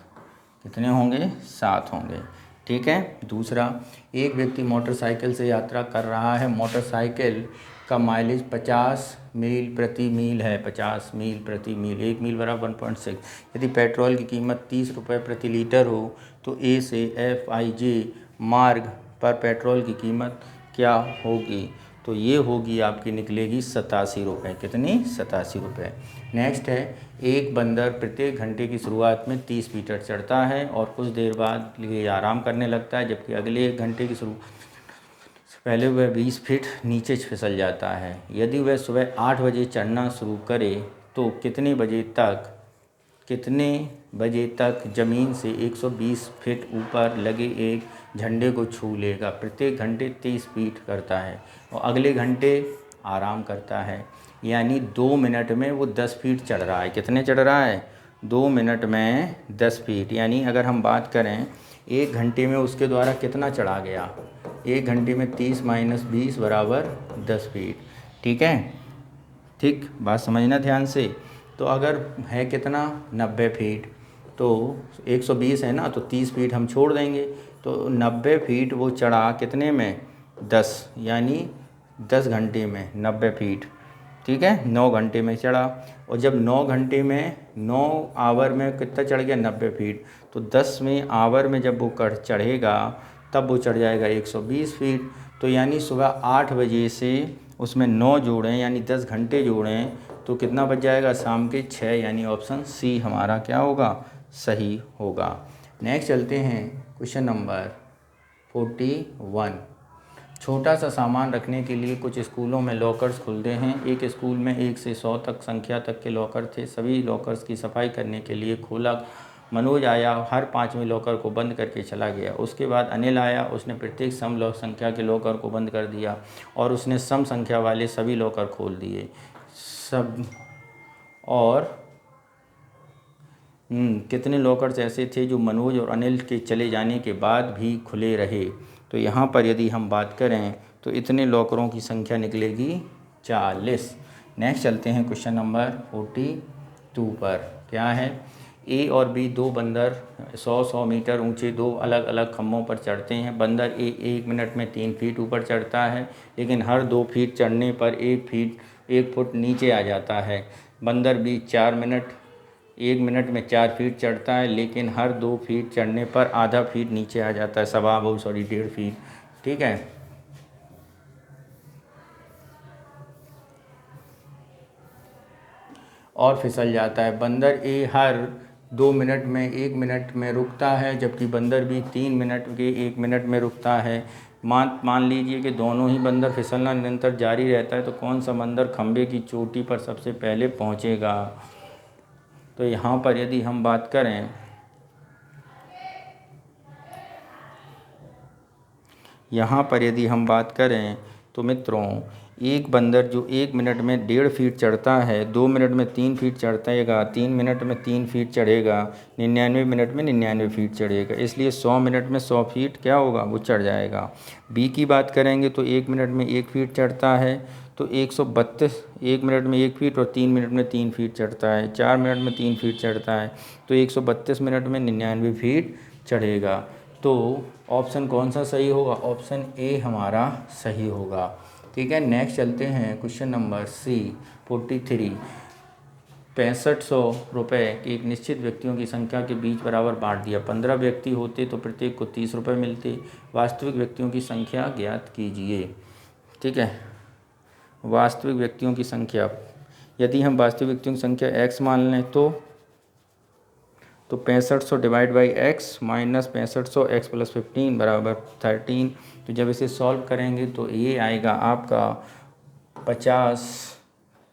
S1: कितने होंगे? 7 होंगे। ठीक है। दूसरा, एक व्यक्ति मोटरसाइकिल से यात्रा कर रहा है। मोटरसाइकिल का माइलेज 50 मील प्रति मील है। 50 मील प्रति मील, 1 मील बराबर 1.6। यदि पेट्रोल की कीमत 30 रुपये प्रति लीटर हो तो ए से FIJ मार्ग पर पेट्रोल की कीमत क्या होगी? तो ये होगी आपकी निकलेगी 87 रुपये। कितनी? 87 रुपये। नेक्स्ट है, एक बंदर प्रत्येक घंटे की शुरुआत में 30 मीटर चढ़ता है और कुछ देर बाद ये आराम करने लगता है, जबकि अगले 1 घंटे की शुरुआत से पहले वह 20 फीट नीचे फिसल जाता है। यदि वह सुबह 8 बजे चढ़ना शुरू करे तो कितने बजे तक ज़मीन से 120 फीट ऊपर लगे एक झंडे को छू लेगा? प्रत्येक घंटे 30 फीट करता है और अगले घंटे आराम करता है। यानी 2 मिनट में वो 10 फीट चढ़ रहा है। कितने चढ़ रहा है? 2 मिनट में 10 फीट। यानी अगर हम बात करें 1 घंटे में उसके द्वारा कितना चढ़ा गया? 1 घंटे में 30 माइनस 20 बराबर 10 फीट। ठीक है। ठीक, बात समझना ध्यान से। तो अगर है कितना? 90 फीट। तो 120 है ना, तो 30 फीट हम छोड़ देंगे। तो 90 फीट वो चढ़ा कितने में? 10। यानी 10 घंटे में 90 फीट। ठीक है। 9 घंटे में चढ़ा। और जब 9 घंटे में 9 आवर में कितना चढ़ गया? 90 फीट। तो 10वें आवर में जब वो चढ़ेगा तब वो चढ़ जाएगा 120 फीट। तो यानी सुबह 8 बजे से उसमें 9 जोड़ें यानी 10 घंटे जोड़ें तो कितना बच जाएगा? शाम के 6। यानी ऑप्शन सी हमारा क्या होगा? सही होगा। नेक्स्ट चलते हैं क्वेश्चन नंबर 41। छोटा सा सामान रखने के लिए कुछ स्कूलों में लॉकर्स खुलते हैं। एक स्कूल में 1 से 100 तक संख्या तक के लॉकर थे। सभी लॉकर्स की सफाई करने के लिए खोला। मनोज आया, हर 5वें लॉकर को बंद करके चला गया। उसके बाद अनिल आया, उसने प्रत्येक सम संख्या के लॉकर को बंद कर दिया और उसने सम संख्या वाले सभी लॉकर खोल दिए। सब और कितने लॉकर्स ऐसे थे जो मनोज और अनिल के चले जाने के बाद भी खुले रहे? तो यहाँ पर यदि हम बात करें तो इतने लॉकरों की संख्या निकलेगी 40। नेक्स्ट चलते हैं क्वेश्चन नंबर 42 पर। क्या है? ए और बी 2 बंदर 100 मीटर ऊंचे 2 अलग अलग खम्भों पर चढ़ते हैं। बंदर ए 1 मिनट में 3 फीट ऊपर चढ़ता है, लेकिन हर 2 फीट चढ़ने पर 1 फुट नीचे आ जाता है। बंदर बी 1 मिनट में 4 फीट चढ़ता है, लेकिन हर 2 फीट चढ़ने पर आधा फीट नीचे आ जाता है। 1.5 फीट। ठीक है। और फिसल जाता है। बंदर ए हर 2 मिनट में 1 मिनट में रुकता है, जबकि बंदर बी 3 मिनट के 1 मिनट में रुकता है। मान लीजिए कि दोनों ही बंदर फिसलना निरंतर जारी रहता है, तो कौन सा बंदर खंभे की चोटी पर सबसे पहले पहुंचेगा? तो यहाँ पर यदि हम बात करें तो मित्रों एक बंदर जो 1 मिनट में 1.5 फीट चढ़ता है, 2 मिनट में 3 फीट चढ़ेगा, 3 मिनट में 3 फीट चढ़ेगा, 99 मिनट में 99 फीट चढ़ेगा। इसलिए 100 मिनट में 100 फीट क्या होगा, वो चढ़ जाएगा। बी की बात करेंगे तो 1 मिनट में 1 फीट चढ़ता है, तो 132 1 मिनट में 1 फीट और 3 मिनट में 3 फीट चढ़ता है। 4 मिनट में 3 फीट चढ़ता है, तो 132 मिनट में 99 फीट चढ़ेगा। तो ऑप्शन कौन सा सही होगा, ऑप्शन ए हमारा सही होगा। ठीक है, नेक्स्ट चलते हैं क्वेश्चन नंबर सी 43। 6500 रुपये की एक निश्चित व्यक्तियों की संख्या के बीच बराबर बांट दिया। 15 व्यक्ति होते तो प्रत्येक को 30 रुपये मिलते। वास्तविक व्यक्तियों की संख्या ज्ञात कीजिए। ठीक है, वास्तविक व्यक्तियों की संख्या, यदि हम वास्तविक व्यक्तियों की संख्या x मान लें तो 6500 divide by x minus 6500 x plus 15 बराबर 13। तो जब इसे सॉल्व करेंगे तो ये आएगा आपका 50,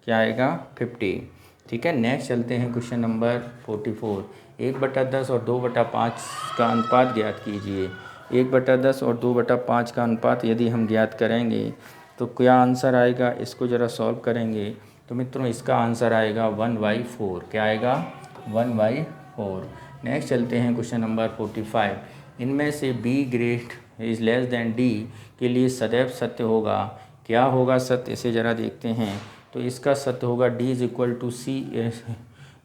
S1: क्या आएगा 50। ठीक है, नेक्स्ट चलते हैं क्वेश्चन नंबर 44। 1/10 और 2/5 का अनुपात ज्ञात कीजिए। 1/10 और 2/5 का अनुपात यदि हम ज्ञात करेंगे तो क्या आंसर आएगा, इसको ज़रा सॉल्व करेंगे तो मित्रों इसका आंसर आएगा 1/4। क्या आएगा, 1/4। नेक्स्ट चलते हैं क्वेश्चन नंबर 45। इनमें से be great is less than D के लिए सदैव सत्य होगा। क्या होगा सत्य, इसे ज़रा देखते हैं। तो इसका सत्य होगा D is equal to C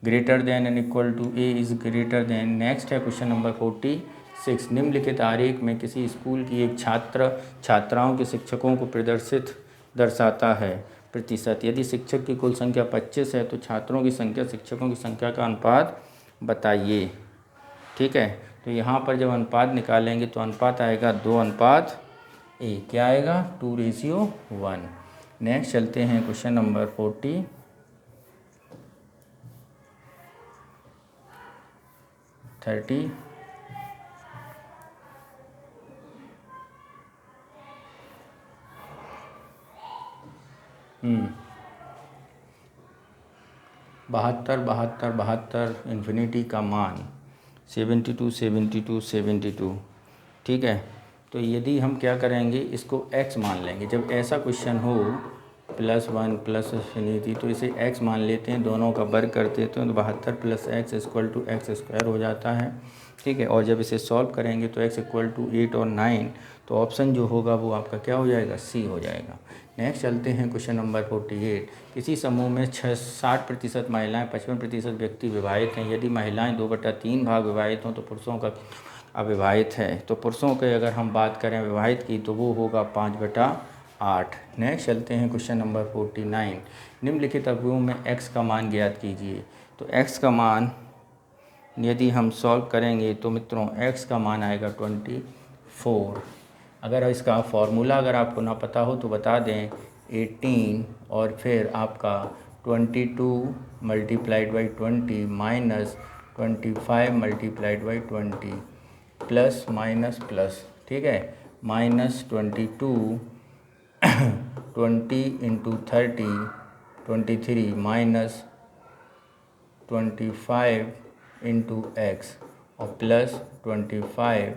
S1: greater than and equal to A is greater than. Next है क्वेश्चन नंबर 46। निम्नलिखित आरेख में किसी स्कूल की एक छात्राओं के शिक्षकों को दर्शाता है प्रतिशत। यदि शिक्षक की कुल संख्या 25 है तो छात्रों की संख्या शिक्षकों की संख्या का अनुपात बताइए। ठीक है, तो यहाँ पर जब अनुपात निकालेंगे तो अनुपात आएगा 2:1। क्या आएगा, 2:1। नेक्स्ट चलते हैं क्वेश्चन नंबर 30। बहत्तर इन्फिनिटी का मान 72। ठीक है, तो यदि हम क्या करेंगे, इसको x मान लेंगे। जब ऐसा क्वेश्चन हो +1 प्लस इन्फिनिटी तो इसे x मान लेते हैं, दोनों का वर्ग करते हैं तो 72 + x इक्वल टू x² हो जाता है। ठीक है, और जब इसे सॉल्व करेंगे तो x इक्वल टू 8 और 9, तो ऑप्शन जो होगा वो आपका क्या हो जाएगा, सी हो जाएगा। नेक्स्ट चलते हैं क्वेश्चन नंबर 48। किसी समूह में 60% महिलाएं 55% व्यक्ति विवाहित हैं। यदि महिलाएं 2/3 भाग विवाहित हों तो पुरुषों का अविवाहित है। तो पुरुषों के अगर हम बात करें विवाहित की तो वो होगा 5/8। नेक्स्ट चलते हैं क्वेश्चन नंबर 49। निम्नलिखित अवयवों में x का मान ज्ञात कीजिए। तो x का मान यदि हम सॉल्व करेंगे तो मित्रों x का मान आएगा 24। अगर इसका फॉर्मूला अगर आपको ना पता हो तो बता दें, 18 और फिर आपका 22 multiplied by 20 minus 25 multiplied by 20 plus minus plus. ठीक है, -22 20 इंटू 30 23 माइनस 25 इंटू एक्स और प्लस 25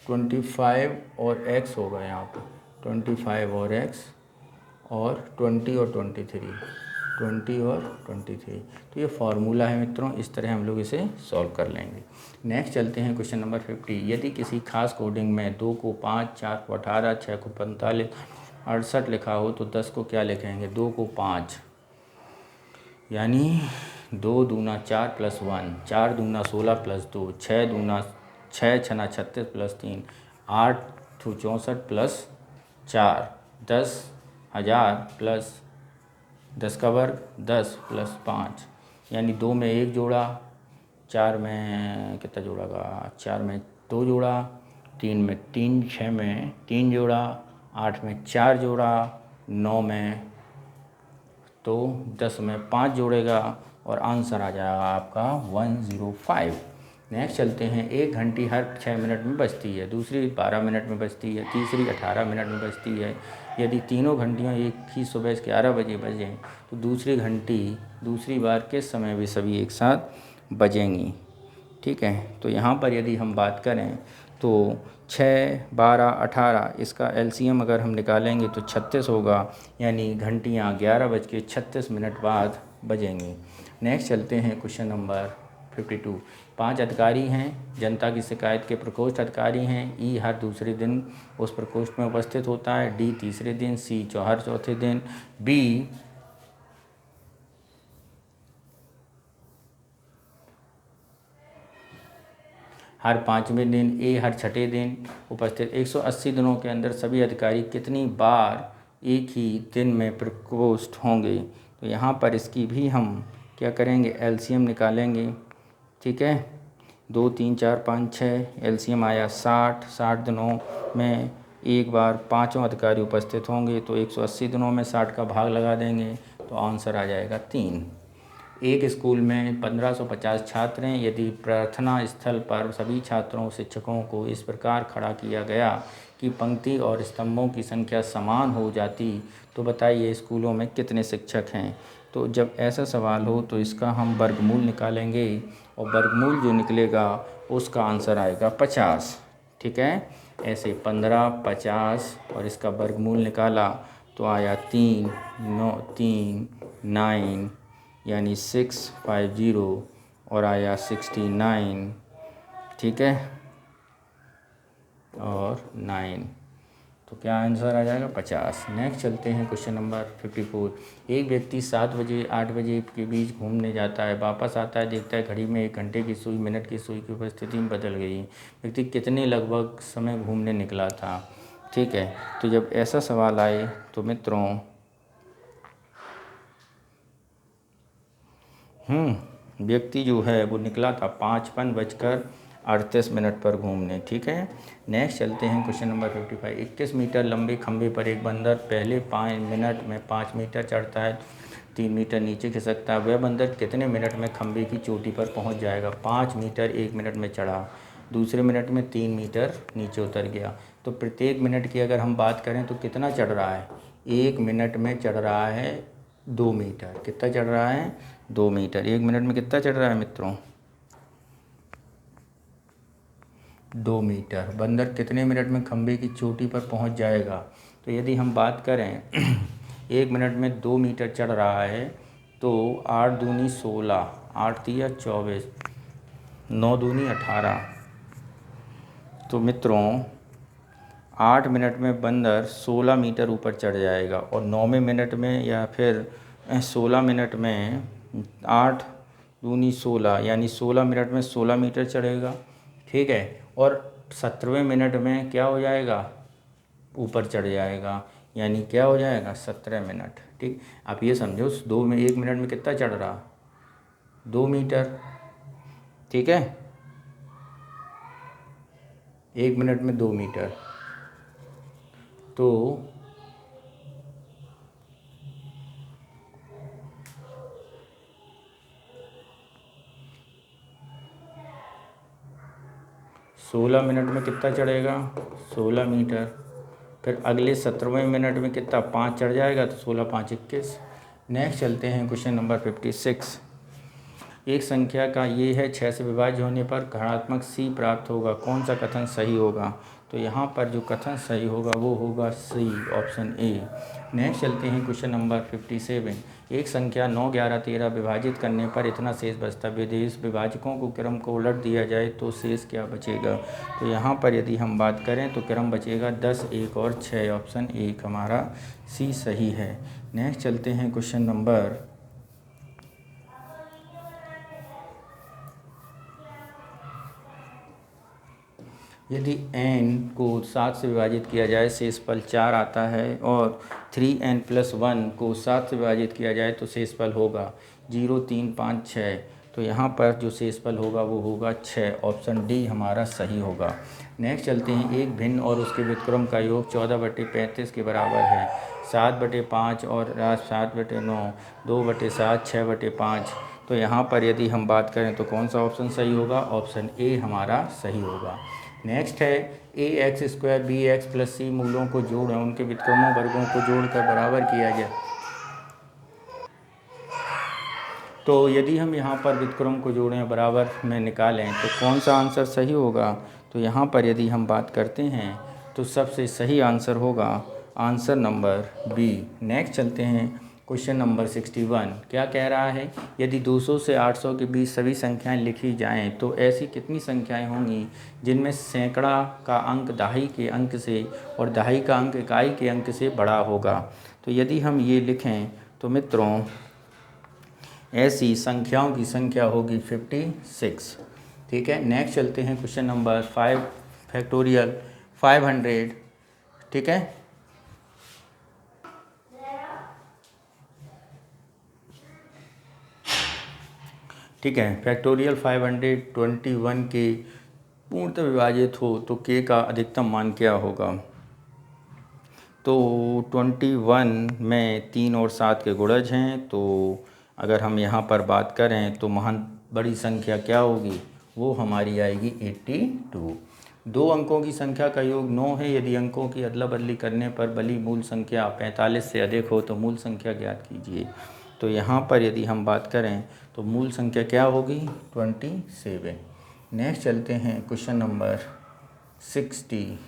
S1: 25 और x होगा यहाँ पर 25 और x और 20 और 23। तो ये फार्मूला है मित्रों, इस तरह हम लोग इसे सॉल्व कर लेंगे। नेक्स्ट चलते हैं क्वेश्चन नंबर 50। यदि किसी खास कोडिंग में 2 को 5, 4 को 18, 6 को 45, 68 लिखा हो तो 10 को क्या लिखेंगे, 2 को 5 यानी 2 दूना 4 प्लस 1, 4 दूना 16 प्लस 2, 6 दूना 6 छना 36 प्लस 3, 8 64 प्लस 4, 10,000 प्लस 10 का वर्ग 10 प्लस 5 यानी 2 में 1 जोड़ा, 4 में कितना जोड़ागा, 4 में 2 जोड़ा, 3 में 3, 6 में 3 जोड़ा, 8 में 4 जोड़ा, 9 में तो 10 में 5 जोड़ेगा और आंसर आ जाएगा आपका 105। नेक्स्ट चलते हैं। एक घंटी हर 6 मिनट में बजती है, दूसरी 12 मिनट में बजती है, तीसरी 18 मिनट में बजती है। यदि तीनों घंटियाँ एक ही सुबह 11 बजे बजें तो दूसरी घंटी दूसरी बार किस समय भी सभी एक साथ बजेंगी। ठीक है, तो यहाँ पर यदि हम बात करें तो 6, 12, 18 इसका एलसीएम अगर हम निकालेंगे तो 36 होगा, यानी घंटियाँ 11:36 बाद बजेंगी। नेक्स्ट चलते हैं क्वेश्चन नंबर 52। 5 अधिकारी हैं, जनता की शिकायत के प्रकोष्ठ अधिकारी हैं। ई हर दूसरे दिन उस प्रकोष्ठ में उपस्थित होता है। डी तीसरे दिन। सी हर चौथे दिन। बी हर 5वें दिन। ए हर छठे दिन उपस्थित। 180 दिनों के अंदर सभी अधिकारी कितनी बार एक ही दिन में प्रकोष्ठ होंगे? तो यहाँ पर इसकी भी हम क्या करेंगे, एलसीएम निकालेंगे। ठीक है, 2, 3, 4, 5, 6 एलसीएम आया 60। 60 दिनों में एक बार 5 अधिकारी उपस्थित होंगे, तो 180 दिनों में 60 का भाग लगा देंगे, तो आंसर आ जाएगा 3। एक स्कूल में 1550 छात्र हैं। यदि प्रार्थना स्थल पर सभी छात्रों शिक्षकों को इस प्रकार खड़ा किया गया कि पंक्ति और स्तंभों की संख्या समान हो जाती, तो बताइए स्कूलों में कितने शिक्षक हैं? तो जब ऐसा सवाल हो तो इसका हम वर्गमूल निकालेंगे, और वर्गमूल जो निकलेगा उसका आंसर आएगा 50। ठीक है, ऐसे 15, 50 और इसका वर्गमूल निकाला तो आया 3, 9 यानी 650 और आया 69। ठीक है, और 9, तो क्या आंसर आ जाएगा 50। नेक्स्ट चलते हैं क्वेश्चन नंबर 54। एक व्यक्ति 7 बजे 8 बजे के बीच घूमने जाता है, वापस आता है, देखता है घड़ी में 1 घंटे की सुई मिनट की सुई की उपस्थिति में बदल गई। व्यक्ति कितने लगभग समय घूमने निकला था? ठीक है, तो जब ऐसा सवाल आए तो मित्रों व्यक्ति जो है वो निकला था 55:38 पर घूमने। ठीक है, नेक्स्ट चलते हैं क्वेश्चन नंबर 55। 21 मीटर लंबे खंभे पर एक बंदर पहले 5 मिनट में 5 मीटर चढ़ता है, 3 मीटर नीचे खिसकता है। वह बंदर कितने मिनट में खंभे की चोटी पर पहुंच जाएगा? 5 मीटर 1 मिनट में चढ़ा, दूसरे मिनट में 3 मीटर नीचे उतर गया। तो प्रत्येक मिनट की अगर हम बात करें तो कितना चढ़ रहा है? 1 मिनट में चढ़ रहा है 2 मीटर। कितना चढ़ रहा है? 2 मीटर। 1 मिनट में कितना चढ़ रहा है मित्रों? 2 मीटर। बंदर कितने मिनट में खंभे की चोटी पर पहुंच जाएगा? तो यदि हम बात करें 1 मिनट में 2 मीटर चढ़ रहा है, तो 8 दूनी 16, 8 तिया 24, 9 दूनी 18। तो मित्रों 8 मिनट में बंदर 16 मीटर ऊपर चढ़ जाएगा, और 9वें मिनट में या फिर 16 मिनट में 8 दूनी 16 यानी 16 मिनट में 16 मीटर चढ़ेगा। ठीक है, और 17वें मिनट में क्या हो जाएगा? ऊपर चढ़ जाएगा, यानी क्या हो जाएगा? 17 मिनट। ठीक, आप ये समझो 1 मिनट में कितना चढ़ रहा? 2 मीटर। ठीक है, 1 मिनट में 2 मीटर, तो सोलह मिनट में कितना चढ़ेगा? 16 मीटर। फिर अगले 17वें मिनट में कितना? 5 चढ़ जाएगा, तो 16, 5, 21। नेक्स्ट चलते हैं क्वेश्चन नंबर 56। एक संख्या का ये है 6 से विभाज्य होने पर घनात्मक c प्राप्त होगा, कौन सा कथन सही होगा? तो यहाँ पर जो कथन सही होगा वो होगा सी, ऑप्शन ए। नेक्स्ट चलते हैं क्वेश्चन नंबर 57। एक संख्या 9, 11, 13 विभाजित करने पर इतना शेष बचता है। यदि इस विभाजकों को क्रम को उलट दिया जाए तो शेष क्या बचेगा? तो यहाँ पर यदि हम बात करें तो क्रम बचेगा 10, 1 और 6, ऑप्शन ए हमारा सी सही है। नेक्स्ट चलते हैं क्वेश्चन नंबर यदि n को 7 से विभाजित किया जाए शेषफल 4 आता है, और 3n+1 को 7 से विभाजित किया जाए तो शेषफल होगा 0, 3, 5, 6। तो यहाँ पर जो शेषफल होगा वो होगा 6, ऑप्शन डी हमारा सही होगा। नेक्स्ट चलते हैं। एक भिन्न और उसके व्युत्क्रम का योग 14/35 के बराबर है। 7/5 और 7/9, 2/7, 6/5। तो यहाँ पर यदि हम बात करें तो कौन सा ऑप्शन सही होगा? ऑप्शन ए हमारा सही होगा। नेक्स्ट है ax² bx+c मूलों को जोड़ उनके व्युत्क्रमों वर्गों को जोड़कर बराबर किया जाए तो यदि हम यहाँ पर व्युत्क्रम को जोड़ें बराबर में निकालें तो कौन सा आंसर सही होगा? तो यहाँ पर यदि हम बात करते हैं तो सबसे सही आंसर होगा आंसर नंबर बी। नेक्स्ट चलते हैं क्वेश्चन नंबर 61। क्या कह रहा है? यदि 200 से 800 के बीच सभी संख्याएं लिखी जाएं तो ऐसी कितनी संख्याएं होंगी जिनमें सैकड़ा का अंक दहाई के अंक से और दहाई का अंक इकाई के अंक से बड़ा होगा? तो यदि हम ये लिखें तो मित्रों ऐसी संख्याओं की संख्या होगी 56। ठीक है। नेक्स्ट चलते हैं क्वेश्चन नंबर 5 फैक्टोरियल 500। ठीक है। ठीक है। फैक्टोरियल 521 के पूर्णतः विभाजित हो तो k का अधिकतम मान क्या होगा? तो 21 में 3 और 7 के गुणज हैं, तो अगर हम यहाँ पर बात करें तो महान बड़ी संख्या क्या होगी? वो हमारी आएगी 82। दो अंकों की संख्या का योग 9 है। यदि अंकों की अदला बदली करने पर बली मूल संख्या 45 से अधिक हो तो मूल संख्या ज्ञात कीजिए। तो यहाँ पर यदि हम बात करें तो मूल संख्या क्या होगी? 27। नेक्स्ट चलते हैं क्वेश्चन नंबर 64।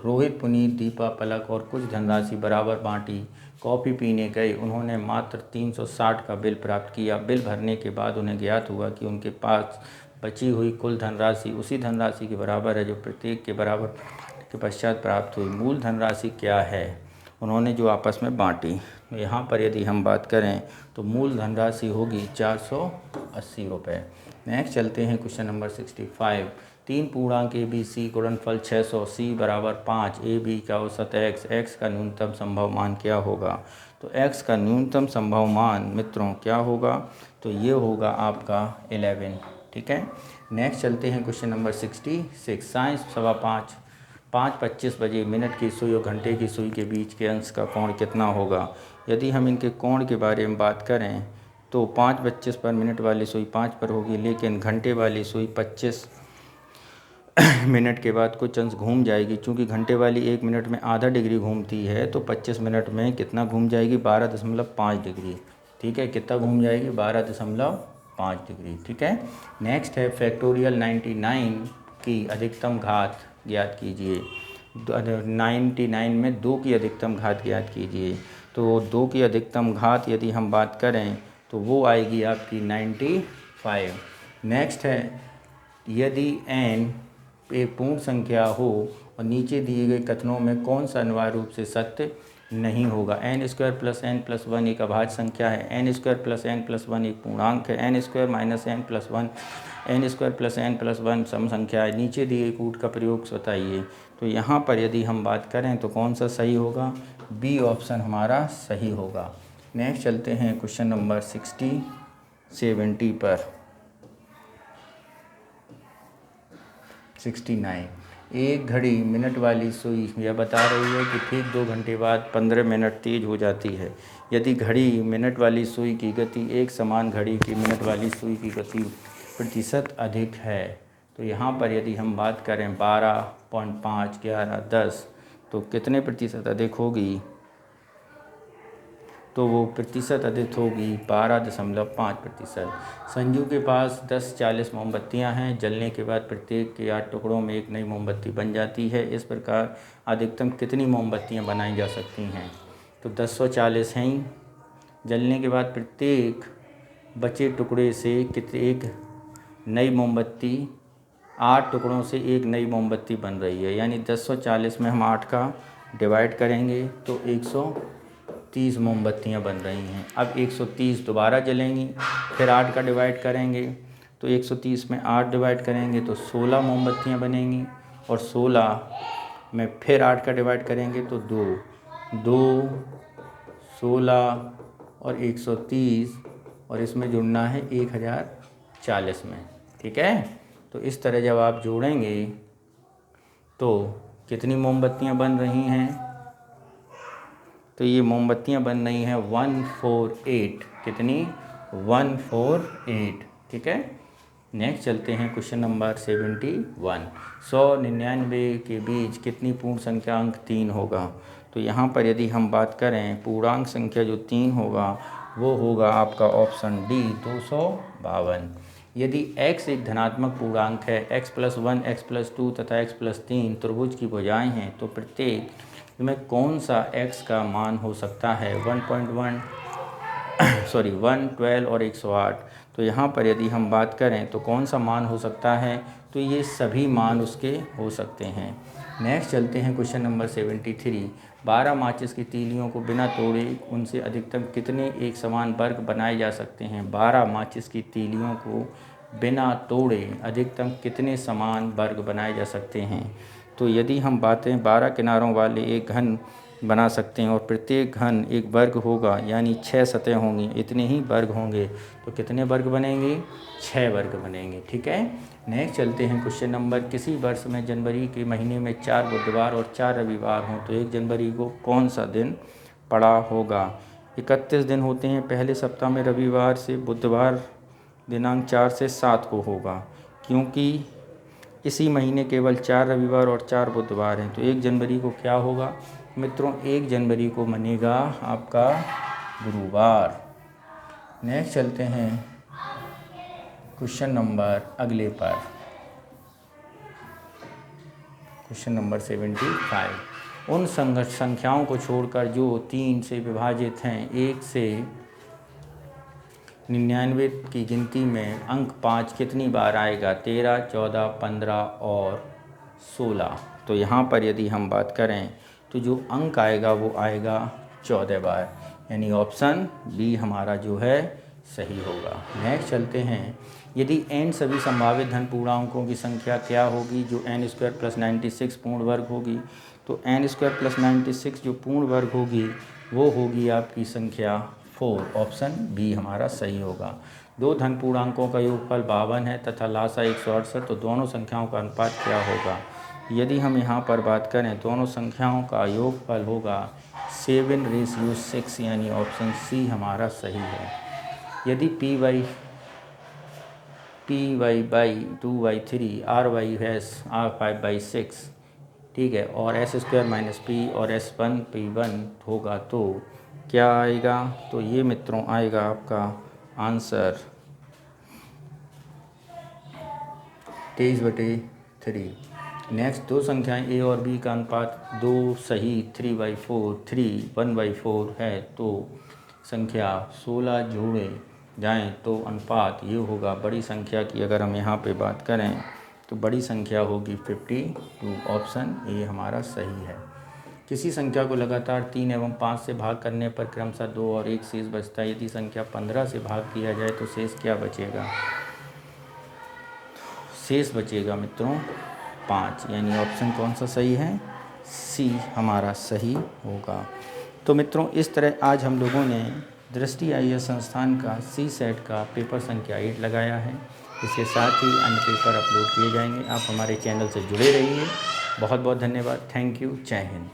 S1: रोहित, पुनीत, दीपा, पलक और कुछ धनराशि बराबर बांटी कॉफ़ी पीने गए। उन्होंने मात्र 360 का बिल प्राप्त किया। बिल भरने के बाद उन्हें ज्ञात हुआ कि उनके पास बची हुई कुल धनराशि उसी धनराशि के बराबर है जो प्रत्येक के बराबर के पश्चात प्राप्त हुई। मूल धनराशि क्या है उन्होंने जो आपस में बांटी? यहाँ पर यदि हम बात करें तो मूल धनराशि होगी 480 रुपये। नेक्स्ट चलते हैं क्वेश्चन नंबर 65। 3 पूर्णांक ए बी सी गुणनफल 600, सी बराबर 5, ए बी का औसत x, x का न्यूनतम संभव मान क्या होगा? तो x का न्यूनतम संभव मान मित्रों क्या होगा? तो ये होगा आपका 11। ठीक है। नेक्स्ट चलते हैं क्वेश्चन नंबर 66। साइंस 5:25 बजे मिनट की सुई और घंटे की सुई के बीच के अंश का कोण कितना होगा? यदि हम इनके कोण के बारे में बात करें तो 5:25 पर मिनट वाली सुई 5 पर होगी, लेकिन घंटे वाली सुई 25 मिनट के बाद कुछ अंश घूम जाएगी। चूँकि घंटे वाली 1 मिनट में आधा डिग्री घूमती है तो 25 मिनट में कितना घूम जाएगी? 12.5 डिग्री। ठीक है। कितना घूम जाएगी? 12.5 डिग्री। ठीक है। नेक्स्ट है फैक्टोरियल 99 की अधिकतम घात ज्ञात कीजिए। 99 में 2 की अधिकतम घात ज्ञात कीजिए। तो 2 की अधिकतम घात यदि हम बात करें तो वो आएगी आपकी 95। नेक्स्ट है यदि n एक पूर्ण संख्या हो और नीचे दिए गए कथनों में कौन सा अनिवार्य रूप से सत्य नहीं होगा? n² + n+1 एक अभाज्य संख्या है। n² + n+1 एक पूर्णांक है। n² - n+1 n² + n+1 सम संख्या है। नीचे दिए कूट का प्रयोग बताइए। तो यहाँ पर यदि हम बात करें तो कौन सा सही होगा? बी ऑप्शन हमारा सही होगा। नेक्स्ट चलते हैं क्वेश्चन नंबर 70 पर। 69। एक घड़ी मिनट वाली सुई यह बता रही है कि ठीक 2 घंटे बाद 15 मिनट तेज हो जाती है। यदि घड़ी मिनट वाली सुई की गति एक समान घड़ी की मिनट वाली सुई की गति प्रतिशत अधिक है तो यहाँ पर यदि हम बात करें 12.5, 11, 10 तो कितने प्रतिशत अधिक होगी? तो वो प्रतिशत अधिक होगी 12.5%। संजू के पास 10-40 मोमबत्तियां हैं। जलने के बाद प्रत्येक के 8 टुकड़ों में एक नई मोमबत्ती बन जाती है। इस प्रकार अधिकतम कितनी मोमबत्तियां बनाई जा सकती हैं? तो 1040 हैं ही। जलने के बाद प्रत्येक बचे टुकड़े से एक नई मोमबत्ती 8 टुकड़ों से एक नई मोमबत्ती बन रही है। यानी 1040 में हम 8 का डिवाइड करेंगे तो 130 मोमबत्तियां बन रही हैं। अब 130 दोबारा जलेंगी, फिर 8 का डिवाइड करेंगे तो 130 में 8 डिवाइड करेंगे तो 16 मोमबत्तियां बनेंगी और 16 में फिर 8 का डिवाइड करेंगे तो 2, 16 और 130 और इसमें जुड़ना है 1040 में। ठीक है। तो इस तरह जब आप जोड़ेंगे तो कितनी मोमबत्तियां बन रही हैं? तो ये मोमबत्तियां बन रही हैं 148। कितनी? 148। ठीक है। नेक्स्ट चलते हैं क्वेश्चन नंबर 71। 199 के बीच कितनी पूर्ण संख्या अंक 3 होगा? तो यहाँ पर यदि हम बात करें पूर्णांक संख्या जो 3 होगा वो होगा आपका ऑप्शन डी 252। यदि x एक धनात्मक पूर्णांक है, x+1, x+2 तथा x+3 त्रिभुज की भुजाएं हैं, तो प्रत्येक में कौन सा x का मान हो सकता है? 1.1 1, 12 और 108। तो यहाँ पर यदि हम बात करें तो कौन सा मान हो सकता है? तो ये सभी मान उसके हो सकते हैं। नेक्स्ट चलते हैं क्वेश्चन नंबर 73। 12 माचिस की तीलियों को बिना तोड़े उनसे अधिकतम कितने एक समान वर्ग बनाए जा सकते हैं? 12 माचिस की तीलियों को बिना तोड़े अधिकतम कितने समान वर्ग बनाए जा सकते हैं? तो यदि हम बातें 12 किनारों वाले एक घन बना सकते हैं और प्रत्येक घन एक वर्ग होगा, यानी 6 सतह होंगी, इतने ही वर्ग होंगे, तो कितने वर्ग बनेंगे? 6 वर्ग बनेंगे। ठीक है। नेक्स्ट चलते हैं क्वेश्चन नंबर, किसी वर्ष में जनवरी के महीने में 4 बुधवार और 4 रविवार हों तो 1 जनवरी को कौन सा दिन पड़ा होगा? 31 दिन होते हैं पहले सप्ताह में, रविवार से बुधवार दिनांक 4 से 7 को होगा, क्योंकि इसी महीने केवल 4 रविवार और 4 बुधवार हैं। तो 1 जनवरी को क्या होगा मित्रों? 1 जनवरी को बनेगा आपका गुरुवार। नेक्स्ट चलते हैं क्वेश्चन नंबर अगले पर, क्वेश्चन नंबर 75। उन संख्याओं को छोड़कर जो 3 से विभाजित हैं, 1 से 99 की गिनती में अंक 5 कितनी बार आएगा? 13, 14, 15 और 16। तो यहाँ पर यदि हम बात करें तो जो अंक आएगा वो आएगा 14 बार, यानी ऑप्शन बी हमारा जो है सही होगा। नेक्स्ट चलते हैं, यदि n सभी संभावित धन पूर्णांकों की संख्या क्या होगी जो n² + 96 पूर्ण वर्ग होगी? तो n² + 96 जो पूर्ण वर्ग होगी वो होगी आपकी संख्या 4, ऑप्शन बी हमारा सही होगा। 2 धन पूर्णांकों का योगफल 52 है तथा लासा 168, तो दोनों संख्याओं का अनुपात क्या होगा? यदि हम यहाँ पर बात करें, दोनों संख्याओं का योगफल होगा 7:6, यानी ऑप्शन सी हमारा सही है। यदि py/2/3 ry/r5/6, ठीक है, और s² - p और s1p1 होगा तो क्या आएगा? तो ये मित्रों आएगा आपका आंसर 23/3। नेक्स्ट, 2 संख्याएं a और b का अनुपात 2 सही 3/4 3 1/4 है, तो संख्या 16 जोड़े जाएं तो अनुपात ये होगा। बड़ी संख्या की अगर हम यहाँ पे बात करें तो बड़ी संख्या होगी 52, ऑप्शन ए हमारा सही है। किसी संख्या को लगातार 3 एवं 5 से भाग करने पर क्रमशः 2 और 1 शेष बचता है। यदि संख्या 15 से भाग किया जाए तो शेष क्या बचेगा? शेष बचेगा मित्रों 5, यानी ऑप्शन कौन सा सही है? सी हमारा सही होगा। तो मित्रों इस तरह आज हम लोगों ने दृष्टि IAS संस्थान का सी सेट का पेपर संख्या 8 लगाया है। इसके साथ ही अन्य पेपर अपलोड किए जाएंगे। आप हमारे चैनल से जुड़े रहिए। बहुत बहुत धन्यवाद। Thank you. जय हिंद।